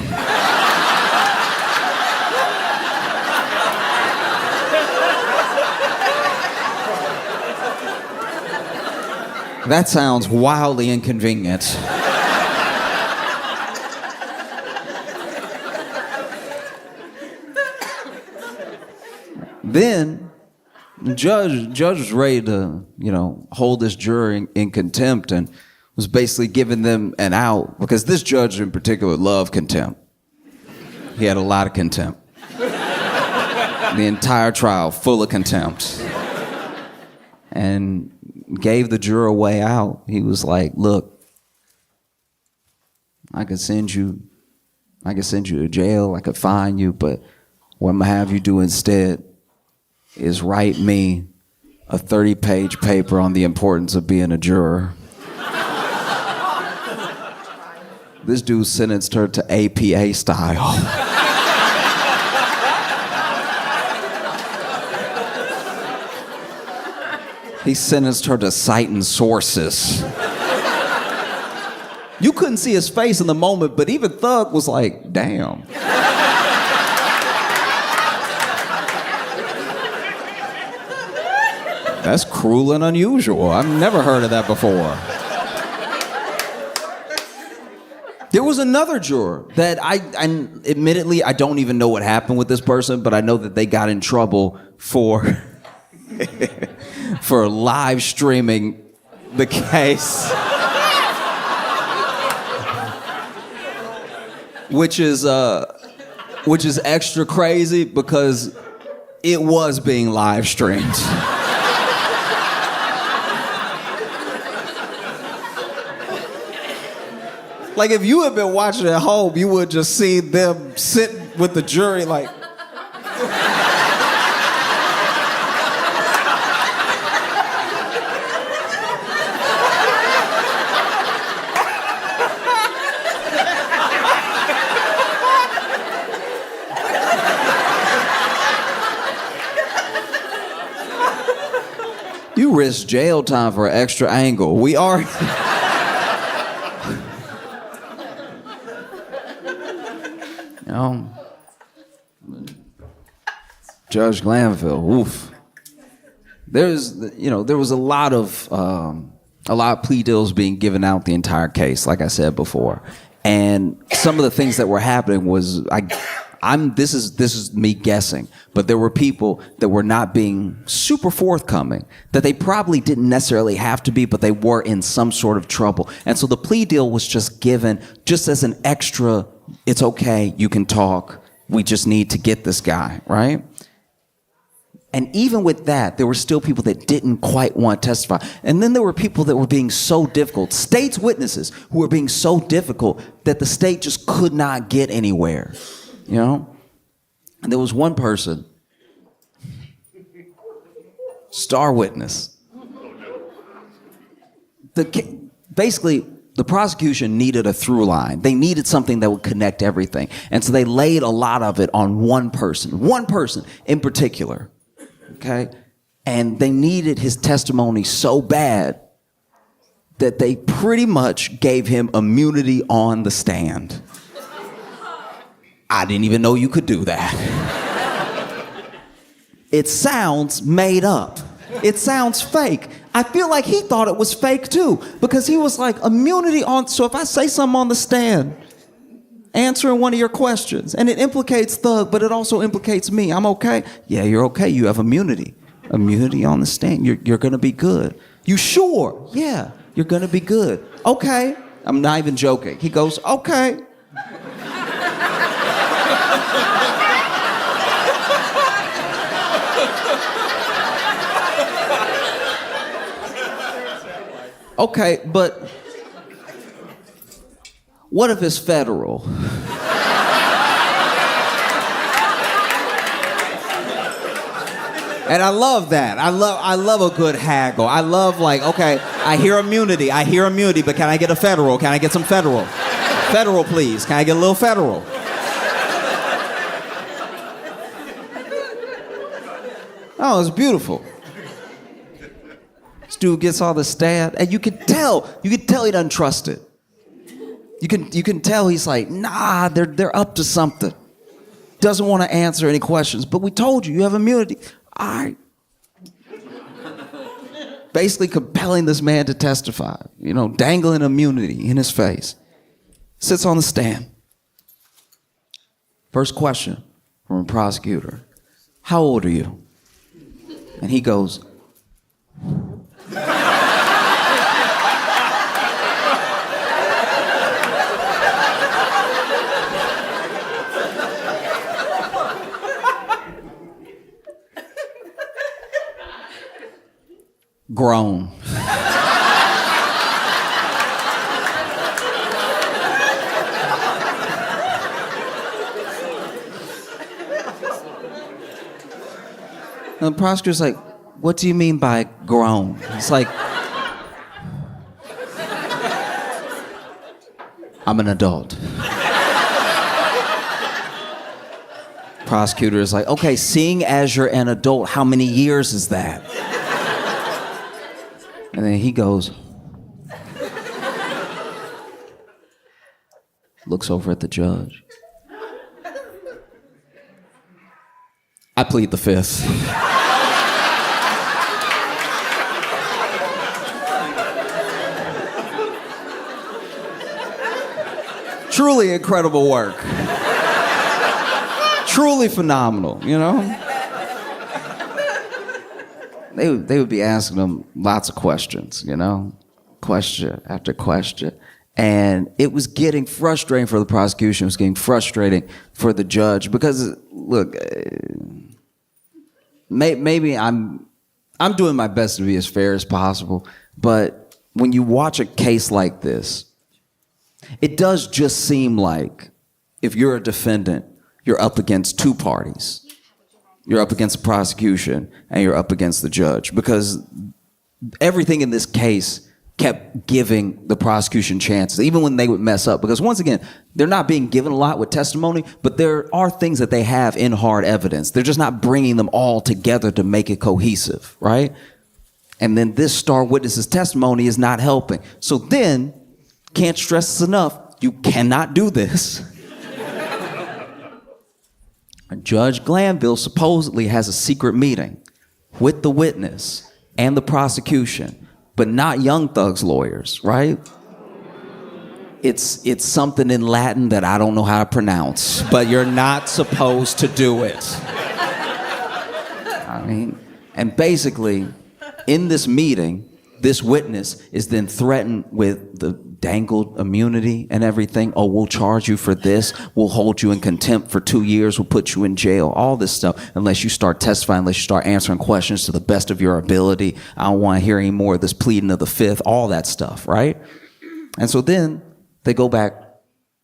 That sounds wildly inconvenient. Then the judge was ready to, hold this jury in contempt and was basically giving them an out because this judge in particular loved contempt. He had a lot of contempt. The entire trial full of contempt. And gave the juror a way out. He was like, look, I could send you to jail, I could fine you, but what I'm gonna have you do instead is write me a 30-page paper on the importance of being a juror. This dude sentenced her to APA style. He sentenced her to citing sources. You couldn't see his face in the moment, but even Thug was like, damn. That's cruel and unusual. I've never heard of that before. There was another juror that I admittedly, I don't even know what happened with this person, but I know that they got in trouble for for live streaming the case. Which is extra crazy because it was being live streamed. Like if you had been watching at home, you would just see them sitting with the jury like. You risk jail time for an extra angle. We are. Judge Glanville, oof. There was a lot of plea deals being given out the entire case, like I said before, and some of the things that were happening was this is me guessing, but there were people that were not being super forthcoming, that they probably didn't necessarily have to be, but they were in some sort of trouble, and so the plea deal was just given just as an extra. It's okay, you can talk. We just need to get this guy, right? And even with that, there were still people that didn't quite want to testify. And then there were people that were being so difficult, state's witnesses who were being so difficult that the state just could not get anywhere, you know? And there was one person, star witness. Basically, the prosecution needed a through line. They needed something that would connect everything. And so they laid a lot of it on one person in particular. Okay? And they needed his testimony so bad that they pretty much gave him immunity on the stand. I didn't even know you could do that. It sounds made up. It sounds fake. I feel like he thought it was fake too, because he was like, immunity on, so if I say something on the stand, answering one of your questions, and it implicates Thug, but it also implicates me, I'm okay? Yeah, you're okay, you have immunity. Immunity on the stand, you're gonna be good. You sure? Yeah, you're gonna be good. Okay, I'm not even joking. He goes, okay. Okay, but what if it's federal? And I love that. I love a good haggle. I love like, okay, I hear immunity, but can I get a federal? Can I get some federal? Federal, please. Can I get a little federal? Oh, it's beautiful. This dude gets all the stab, and you can tell he doesn't trust it. You can tell he's like, nah, they're up to something. Doesn't want to answer any questions, but we told you have immunity. All right. Basically compelling this man to testify, dangling immunity in his face. Sits on the stand. First question from a prosecutor. How old are you? And he goes, grown. And the prosecutor's like, what do you mean by grown? It's like, I'm an adult. Prosecutor is like, okay, seeing as you're an adult, how many years is that? And then he goes, looks over at the judge. I plead the fifth. Truly incredible work. Truly phenomenal, you know? They would be asking them lots of questions, you know? Question after question. And it was getting frustrating for the prosecution. It was getting frustrating for the judge because, look, maybe I'm doing my best to be as fair as possible, but when you watch a case like this, it does just seem like if you're a defendant, you're up against two parties. You're up against the prosecution and you're up against the judge because everything in this case kept giving the prosecution chances, even when they would mess up. Because once again, they're not being given a lot with testimony, but there are things that they have in hard evidence. They're just not bringing them all together to make it cohesive, right? And then this star witness's testimony is not helping. So then, can't stress this enough, you cannot do this. Judge Glanville supposedly has a secret meeting with the witness and the prosecution, but not Young Thug's lawyers, right? It's something in Latin that I don't know how to pronounce, but you're not supposed to do it. I mean, and basically, in this meeting, this witness is then threatened with the dangled immunity and everything. Oh, we'll charge you for this. We'll hold you in contempt for 2 years. We'll put you in jail. All this stuff, unless you start testifying, unless you start answering questions to the best of your ability. I don't want to hear any more of this pleading of the fifth, all that stuff, right? And so then they go back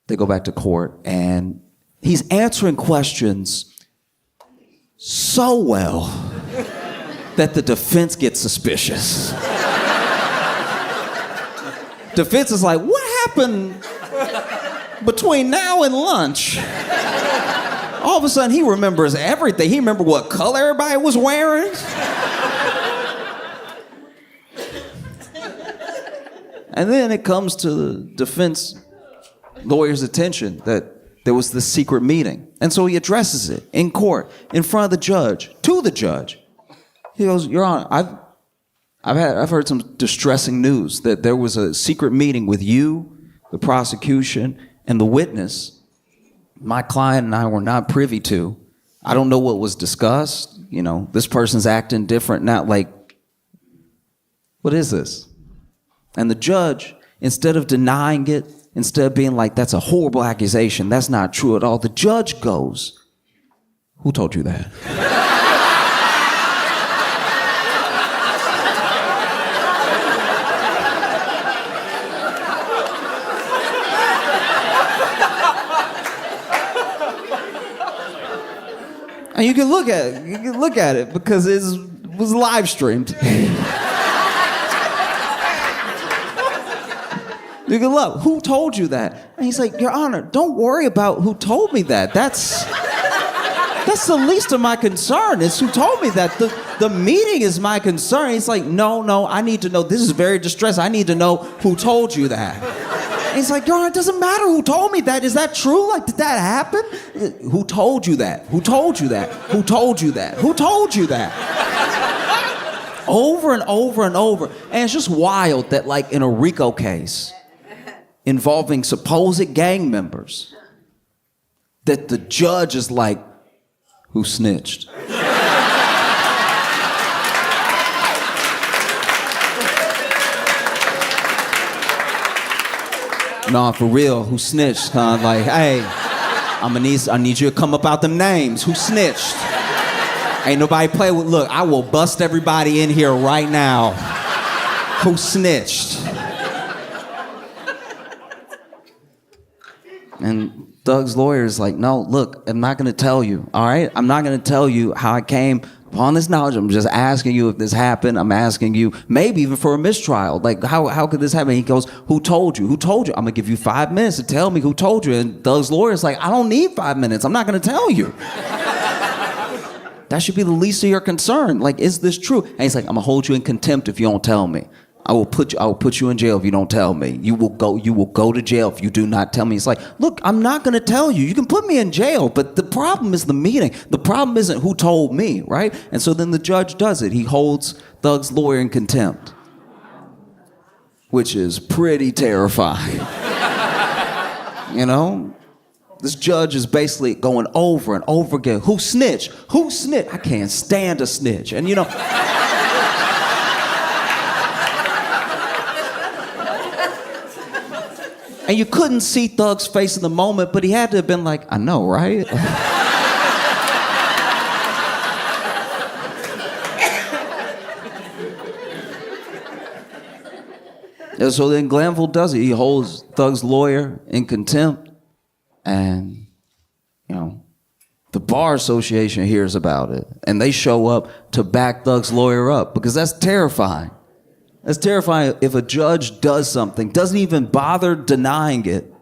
to court and he's answering questions so well that the defense gets suspicious. Defense is like, what happened between now and lunch? All of a sudden, he remembers everything. He remembered what color everybody was wearing. And then it comes to the defense lawyer's attention that there was this secret meeting. And so he addresses it in court, in front of the judge, to the judge. He goes, Your Honor, I've heard some distressing news that there was a secret meeting with you, the prosecution, and the witness. My client and I were not privy to. I don't know what was discussed. You know, this person's acting different. Not like, what is this? And the judge, instead of denying it, instead of being like, that's a horrible accusation, that's not true at all, the judge goes, who told you that? And you can look at it because it was live streamed. You can look, who told you that? And he's like, Your Honor, don't worry about who told me that. That's the least of my concern, is who told me that. The meeting is my concern. He's like, no, I need to know. This is very distressing. I need to know who told you that. And he's like, Your Honor, it doesn't matter who told me that. Is that true? Like, did that happen? Who told you that? Who told you that? Who told you that? Who told you that? Over and over and over. And it's just wild that, like, in a RICO case involving supposed gang members, that the judge is like, who snitched? No, for real, who snitched? Like, hey, I need you to come up out them names. Who snitched? Ain't nobody play with, look, I will bust everybody in here right now. who snitched. And Doug's lawyer is like, no, look, I'm not going to tell you, all right? I'm not going to tell you how I came upon this knowledge. I'm just asking you if this happened. I'm asking you maybe even for a mistrial. Like, how could this happen? He goes, who told you? Who told you? I'm going to give you 5 minutes to tell me who told you. And Doug's lawyer is like, I don't need 5 minutes. I'm not going to tell you. That should be the least of your concern. Like, is this true? And he's like, I'm going to hold you in contempt if you don't tell me. I will put you in jail if you don't tell me. You will go to jail if you do not tell me. It's like, look, I'm not going to tell you. You can put me in jail, but the problem is the meeting. The problem isn't who told me, right? And so then the judge does it. He holds Doug's lawyer in contempt, which is pretty terrifying. You know? This judge is basically going over and over again. Who snitched? Who snitched? I can't stand a snitch. And you know... And you couldn't see Thug's face in the moment, but he had to have been like, I know, right? And so then Glanville does it. He holds Thug's lawyer in contempt. And, you know, the Bar Association hears about it. And they show up to back Thug's lawyer up because that's terrifying. That's terrifying if a judge does something, doesn't even bother denying it,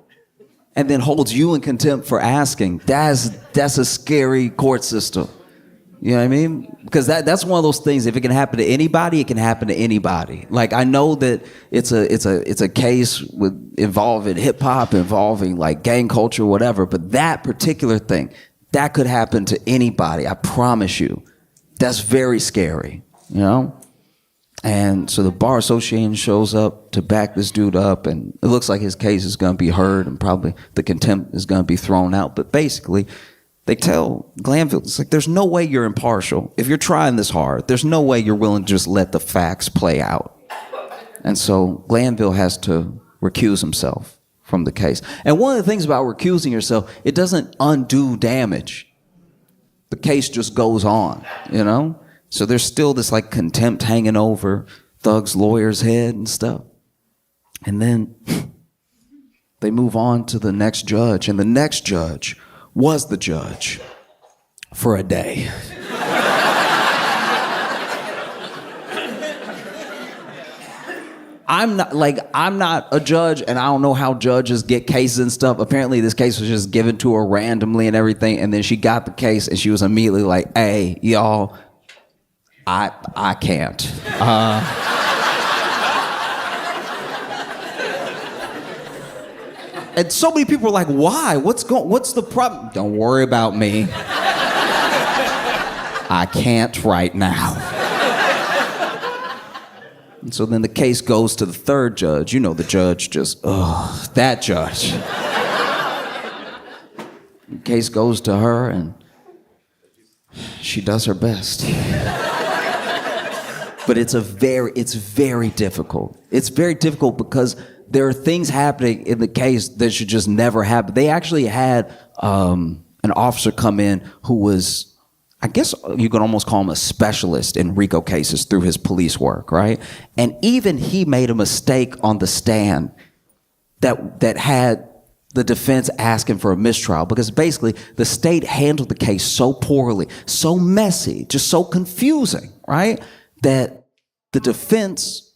and then holds you in contempt for asking. That's a scary court system. You know what I mean? Because that's one of those things, if it can happen to anybody, it can happen to anybody. Like, I know that it's a case involving hip hop, involving like gang culture, whatever, but that particular thing, that could happen to anybody. I promise you. That's very scary, you know? And so the Bar Association shows up to back this dude up, and it looks like his case is going to be heard, and probably the contempt is going to be thrown out. But basically, they tell Glanville, it's like, there's no way you're impartial. If you're trying this hard, there's no way you're willing to just let the facts play out. And so Glanville has to recuse himself from the case. And one of the things about recusing yourself, it doesn't undo damage. The case just goes on, you know? So there's still this like contempt hanging over Thug's lawyer's head and stuff. And then they move on to the next judge, and the next judge was the judge for a day. I'm not a judge, and I don't know how judges get cases and stuff. Apparently this case was just given to her randomly and everything, and then she got the case and she was immediately like, hey, y'all, I can't. And so many people were like, why? What's the problem? Don't worry about me. I can't right now. And so then the case goes to the third judge. You know, the judge just, that judge. The case goes to her, and she does her best. But it's very difficult. It's very difficult because there are things happening in the case that should just never happen. They actually had an officer come in who was, I guess you could almost call him a specialist in RICO cases through his police work, right? And even he made a mistake on the stand that had the defense asking for a mistrial, because basically the state handled the case so poorly, so messy, just so confusing, right? That the defense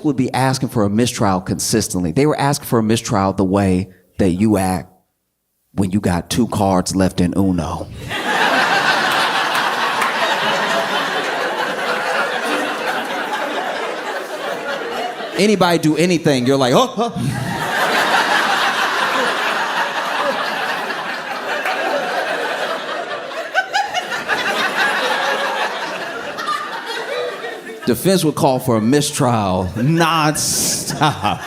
would be asking for a mistrial consistently. They were asking for a mistrial the way that you act when you got 2 cards left in Uno. Anybody do anything, you're like, oh. Defense would call for a mistrial non-stop.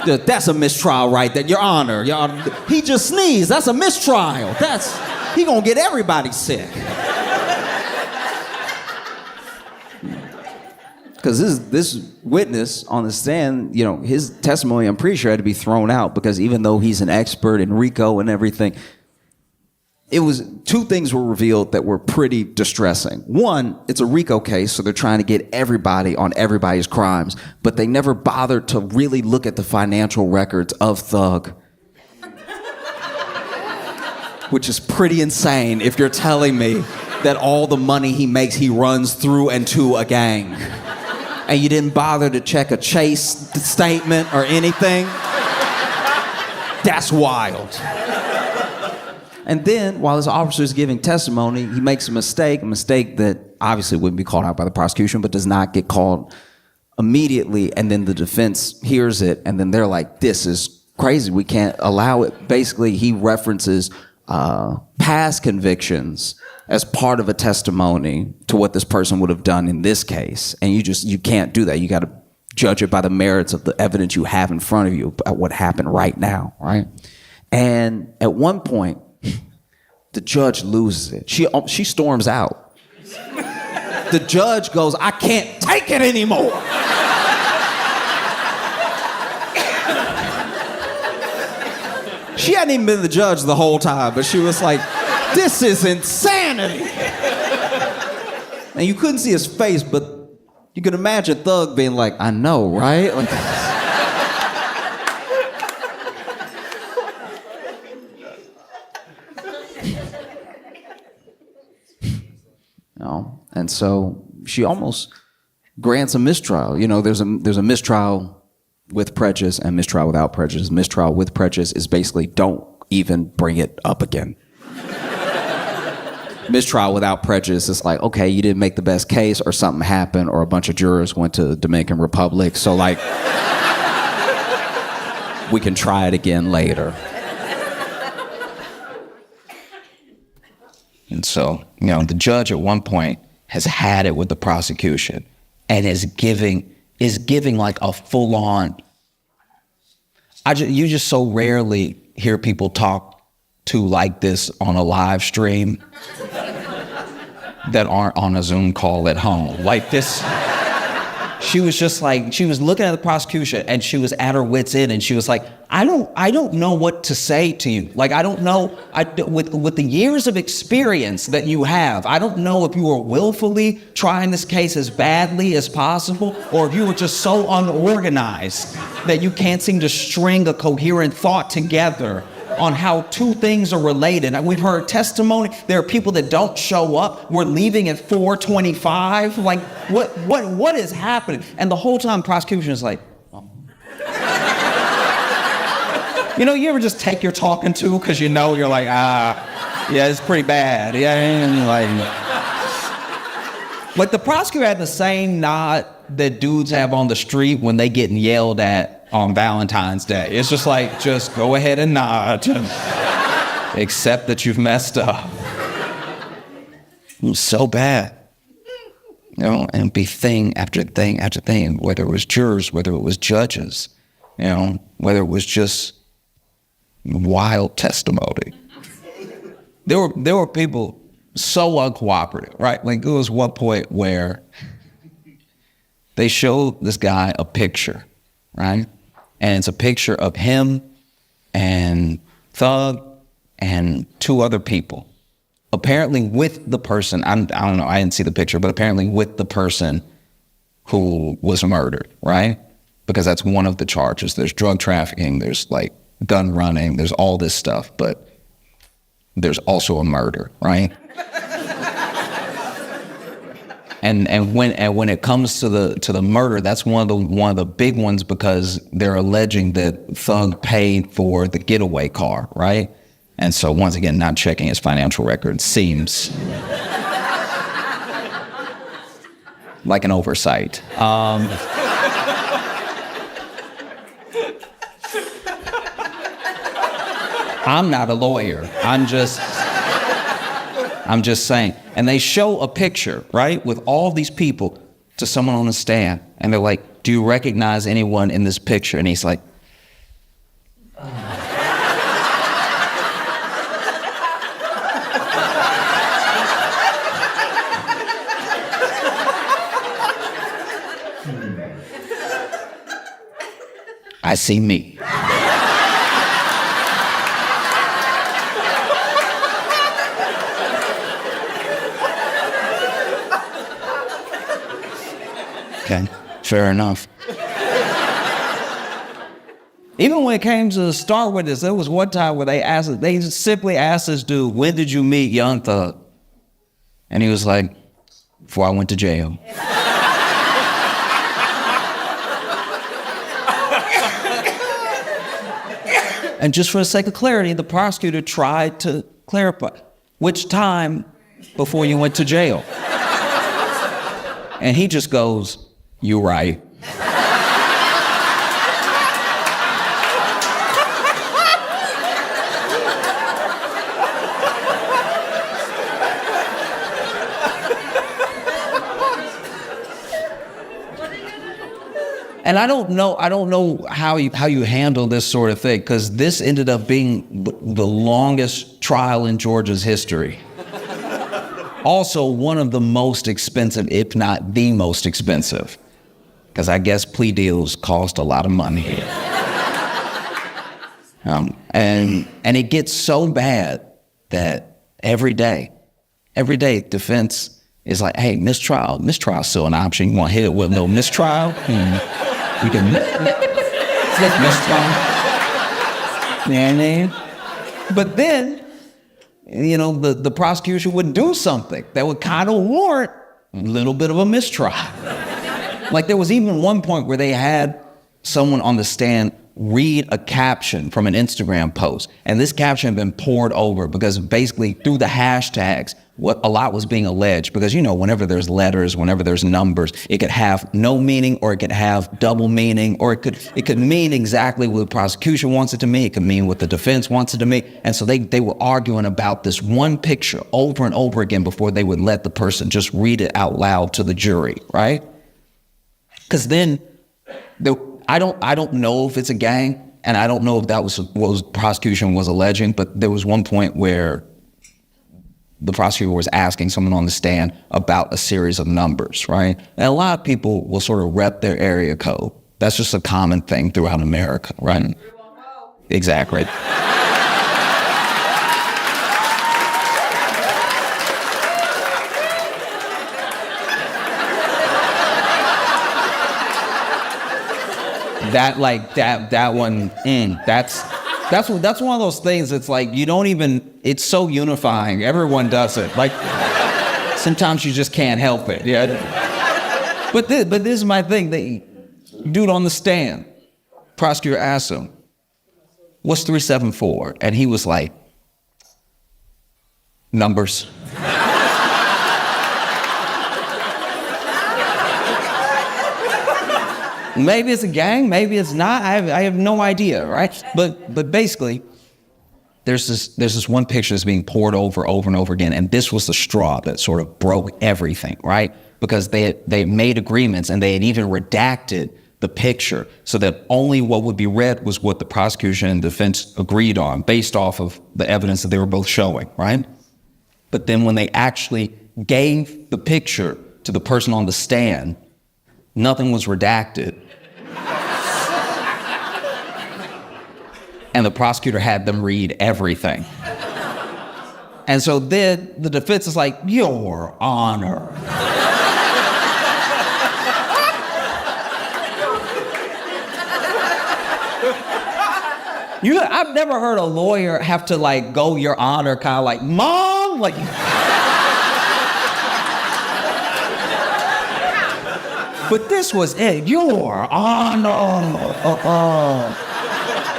That's a mistrial right there, Your Honor. He just sneezed. That's a mistrial. He gonna get everybody sick. Because this witness on the stand, you know, his testimony, I'm pretty sure, had to be thrown out, because even though he's an expert in RICO and everything, two things were revealed that were pretty distressing. One, it's a RICO case, so they're trying to get everybody on everybody's crimes, but they never bothered to really look at the financial records of Thug. Which is pretty insane if you're telling me that all the money he makes, he runs through and to a gang. And you didn't bother to check a Chase statement or anything? That's wild. And then, while this officer is giving testimony, he makes a mistake that obviously wouldn't be called out by the prosecution, but does not get called immediately. And then the defense hears it, and then they're like, this is crazy, we can't allow it. Basically, he references past convictions as part of a testimony to what this person would have done in this case. And you can't do that. You got to judge it by the merits of the evidence you have in front of you about what happened right now, right? And at one point, the judge loses it. She storms out. The judge goes, I can't take it anymore. She hadn't even been the judge the whole time, but she was like, this is insanity. And you couldn't see his face, but you could imagine Thug being like, I know, right? Like, and so she almost grants a mistrial. You know, there's a mistrial with prejudice and mistrial without prejudice. Mistrial with prejudice is basically don't even bring it up again. Mistrial without prejudice is like, okay, you didn't make the best case, or something happened, or a bunch of jurors went to the Dominican Republic, so like, we can try it again later. And so, the judge at one point has had it with the prosecution and is giving like a full-on. You just so rarely hear people talk to like this on a live stream that aren't on a Zoom call at home. Like this, she was just like, she was looking at the prosecution and she was at her wit's end, and she was like, I don't know what to say to you. Like, I don't know, with the years of experience that you have, I don't know if you were willfully trying this case as badly as possible, or if you were just so unorganized that you can't seem to string a coherent thought together on how two things are related. And we've heard testimony. There are people that don't show up. We're leaving at 4:25. Like, what is happening? And the whole time, prosecution is like, oh. You ever just take your talking to because you're like, yeah, it's pretty bad. Yeah, and like the prosecutor had the same nod that dudes have on the street when they getting yelled at on Valentine's Day. It's just like, just go ahead and nod. Accept that you've messed up. It was so bad. And it'd be thing after thing after thing, whether it was jurors, whether it was judges, whether it was just wild testimony. There were people so uncooperative, right? Like, there was one point where they showed this guy a picture, right? And it's a picture of him and Thug and two other people. Apparently with the person, I don't know, I didn't see the picture, but apparently with the person who was murdered, right? Because that's one of the charges. There's drug trafficking, there's like gun running, there's all this stuff, but there's also a murder, right? And when it comes to the murder, that's one of the big ones, because they're alleging that Thug paid for the getaway car, right? And so once again, not checking his financial record seems like an oversight. I'm not a lawyer. I'm just saying. And they show a picture, right, with all these people to someone on the stand. And they're like, do you recognize anyone in this picture? And he's like, I see me. Okay, fair enough. Even when it came to start with this, there was one time where they simply asked this dude, when did you meet Young Thug? And he was like, before I went to jail. And just for the sake of clarity, the prosecutor tried to clarify, which time before you went to jail? And he just goes, "You right." And I don't know how you handle this sort of thing, because this ended up being the longest trial in Georgia's history. Also, one of the most expensive, if not the most expensive, because I guess plea deals cost a lot of money. And it gets so bad that every day, defense is like, hey, mistrial's still an option. You want to hit it with no mistrial? We can flip mistrial. But then, the prosecution would do something that would kind of warrant a little bit of a mistrial. Like there was even one point where they had someone on the stand read a caption from an Instagram post. And this caption had been poured over because basically through the hashtags, what a lot was being alleged, because whenever there's letters, whenever there's numbers, it could have no meaning, or it could have double meaning, or it could mean exactly what the prosecution wants it to mean. It could mean what the defense wants it to mean. And so they were arguing about this one picture over and over again before they would let the person just read it out loud to the jury, right? Because then I don't know if it's a gang, and I don't know if that was what the prosecution was alleging, but there was one point where the prosecutor was asking someone on the stand about a series of numbers, right? And a lot of people will sort of rep their area code. That's just a common thing throughout America, right? Exactly. That one, that's one of those things. It's like it's so unifying. Everyone does it. Like sometimes you just can't help it. Yeah. But this is my thing. The dude on the stand, prosecutor asked him, "What's 374?" And he was like, "Numbers." Maybe it's a gang, maybe it's not. I have no idea, right? But basically, there's this one picture that's being poured over and over again, and this was the straw that sort of broke everything, right? Because they made agreements, and they had even redacted the picture so that only what would be read was what the prosecution and defense agreed on, based off of the evidence that they were both showing, right? But then when they actually gave the picture to the person on the stand, nothing was redacted. And the prosecutor had them read everything. And so then the defense is like, "Your Honor." I've never heard a lawyer have to go, "Your Honor," kind of like, "Mom," like. But this was it. "Your Honor.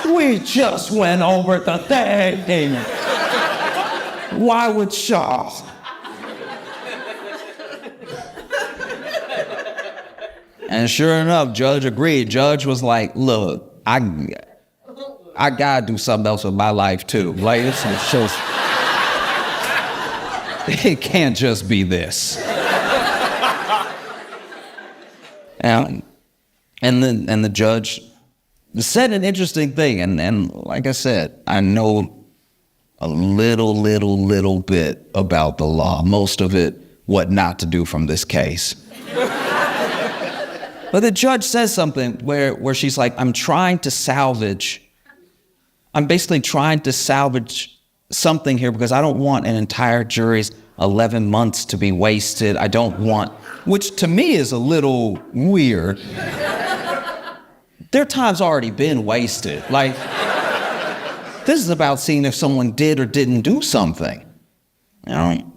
We just went over the thing. Why would Shaw?" And sure enough, judge agreed. Judge was like, "Look, I gotta do something else with my life too. Like it's just, it can't just be this." And the judge said an interesting thing, and like I said, I know a little bit about the law, most of it, what not to do from this case. But the judge says something where she's like, I'm basically trying to salvage something here, because I don't want an entire jury's 11 months to be wasted. I don't want, which to me is a little weird. Their time's already been wasted. Like, this is about seeing if someone did or didn't do something. You know?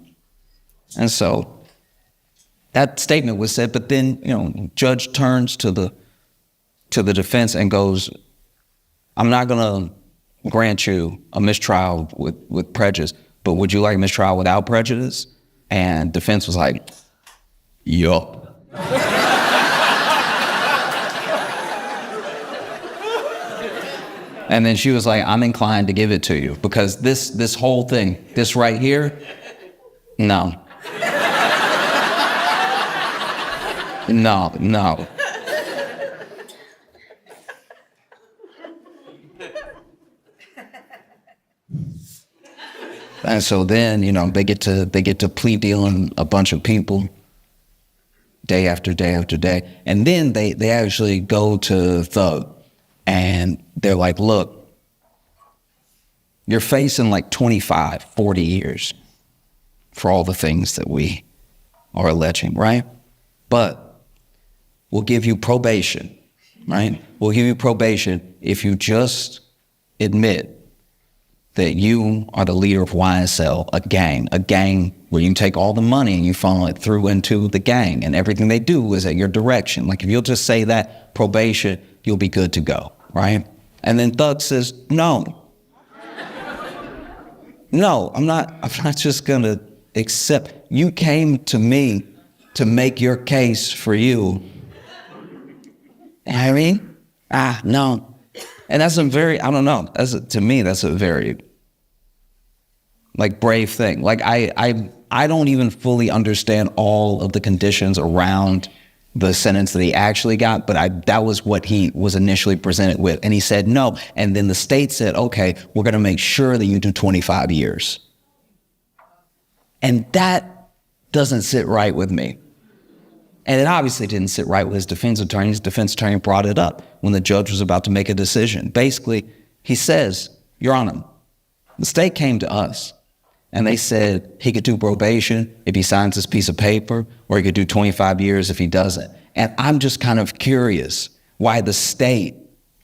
And so that statement was said, but then, judge turns to the defense and goes, I'm not gonna grant you a mistrial with prejudice, but would you like a mistrial without prejudice? And defense was like, yup. And then she was like, I'm inclined to give it to you because this whole thing, this right here, no. No. And so then, they get to plea dealing a bunch of people day after day after day. And then they actually go to Thug and they're like, look, you're facing like 25, 40 years for all the things that we are alleging, right? But we'll give you probation, right? We'll give you probation if you just admit that you are the leader of YSL, a gang where you take all the money and you funnel it through into the gang and everything they do is at your direction. Like if you'll just say that, probation, you'll be good to go, right? And then Thug says, no, I'm not just gonna accept. You came to me to make your case for you. You know what I mean? No. And that's a very, I don't know, to me, that's a very, brave thing. I don't even fully understand all of the conditions around the sentence that he actually got, but that was what he was initially presented with. And he said no. And then the state said, okay, we're gonna make sure that you do 25 years. And that doesn't sit right with me. And it obviously didn't sit right with his defense attorney. His defense attorney brought it up when the judge was about to make a decision. Basically, he says, Your Honor, the state came to us and they said he could do probation if he signs this piece of paper, or he could do 25 years if he doesn't. And I'm just kind of curious why the state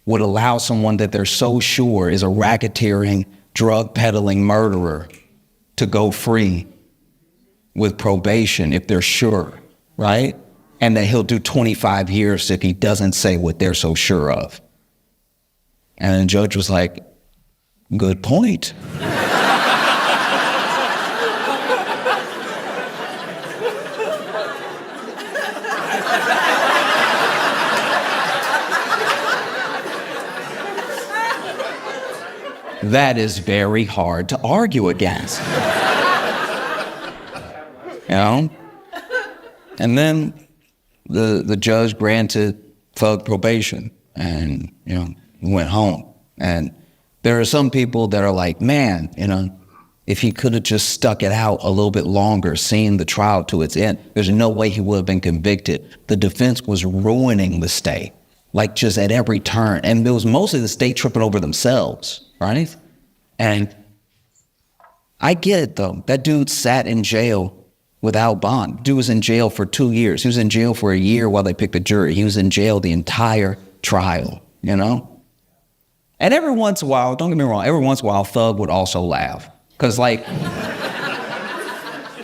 would allow someone that they're so sure is a racketeering, drug peddling murderer to go free with probation if they're sure, right? And that he'll do 25 years if he doesn't say what they're so sure of. And the judge was like, good point. That is very hard to argue against. And then the judge granted Thug probation and, he went home. And there are some people that are like, man, if he could have just stuck it out a little bit longer, seen the trial to its end, there's no way he would have been convicted. The defense was ruining the state, just at every turn. And it was mostly the state tripping over themselves, right? And I get it, though. That dude sat in jail without bond. Dude was in jail for 2 years. He was in jail for a year while they picked the jury. He was in jail the entire trial, And every once in a while, don't get me wrong, every once in a while, Thug would also laugh. Because,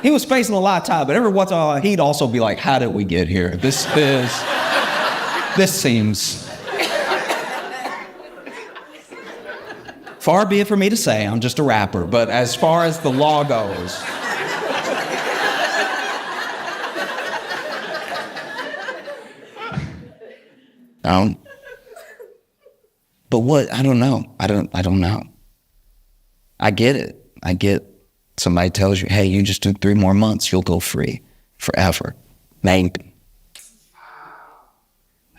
he was facing a lot of time, but every once in a while, he'd also be like, how did we get here? This seems... Far be it for me to say, I'm just a rapper, but as far as the law goes... But what? I don't know. I don't know. I get it. I get somebody tells you, hey, you just do 3 more months, you'll go free forever. Maybe.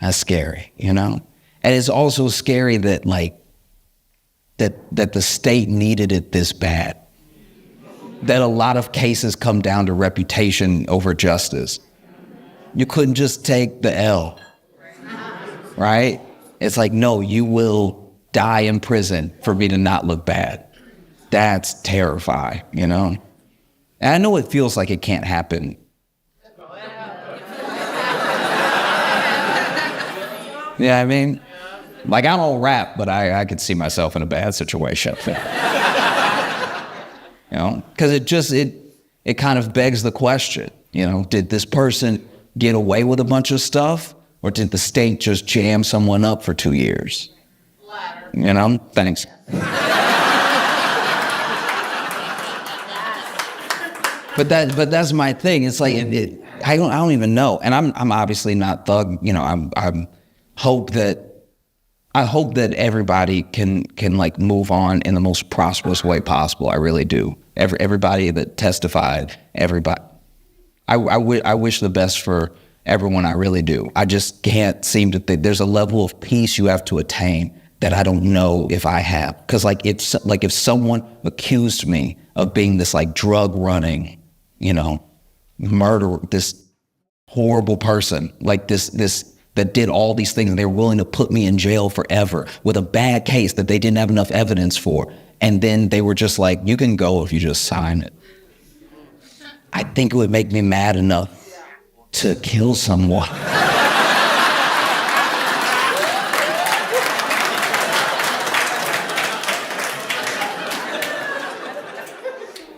That's scary, And it's also scary that that the state needed it this bad. That a lot of cases come down to reputation over justice. You couldn't just take the L. Right? It's like, no, you will die in prison for me to not look bad. That's terrifying, And And I know it feels like it can't happen. Yeah, I mean, like I don't rap, but I could see myself in a bad situation. You know, because it kind of begs the question, you know, did this person get away with a bunch of stuff, or did the state just jam someone up for 2 years? You know, thanks. But that's my thing. It's like I don't even know, and I'm obviously not thug. You know, I hope that everybody can like move on in the most prosperous way possible. I really do. Everybody that testified, everybody. I wish the best for everyone. I really do. I just can't seem to think there's a level of peace you have to attain that I don't know if I have. Because if someone accused me of being this like drug running, you know, murderer, this horrible person, like this that did all these things, and they were willing to put me in jail forever with a bad case that they didn't have enough evidence for, and then they were just like, you can go if you just sign it. I think it would make me mad enough to kill someone.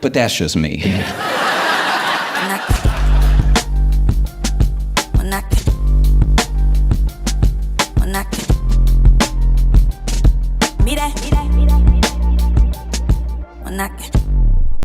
But that's just me. Mira, mira, mira, mira, mira.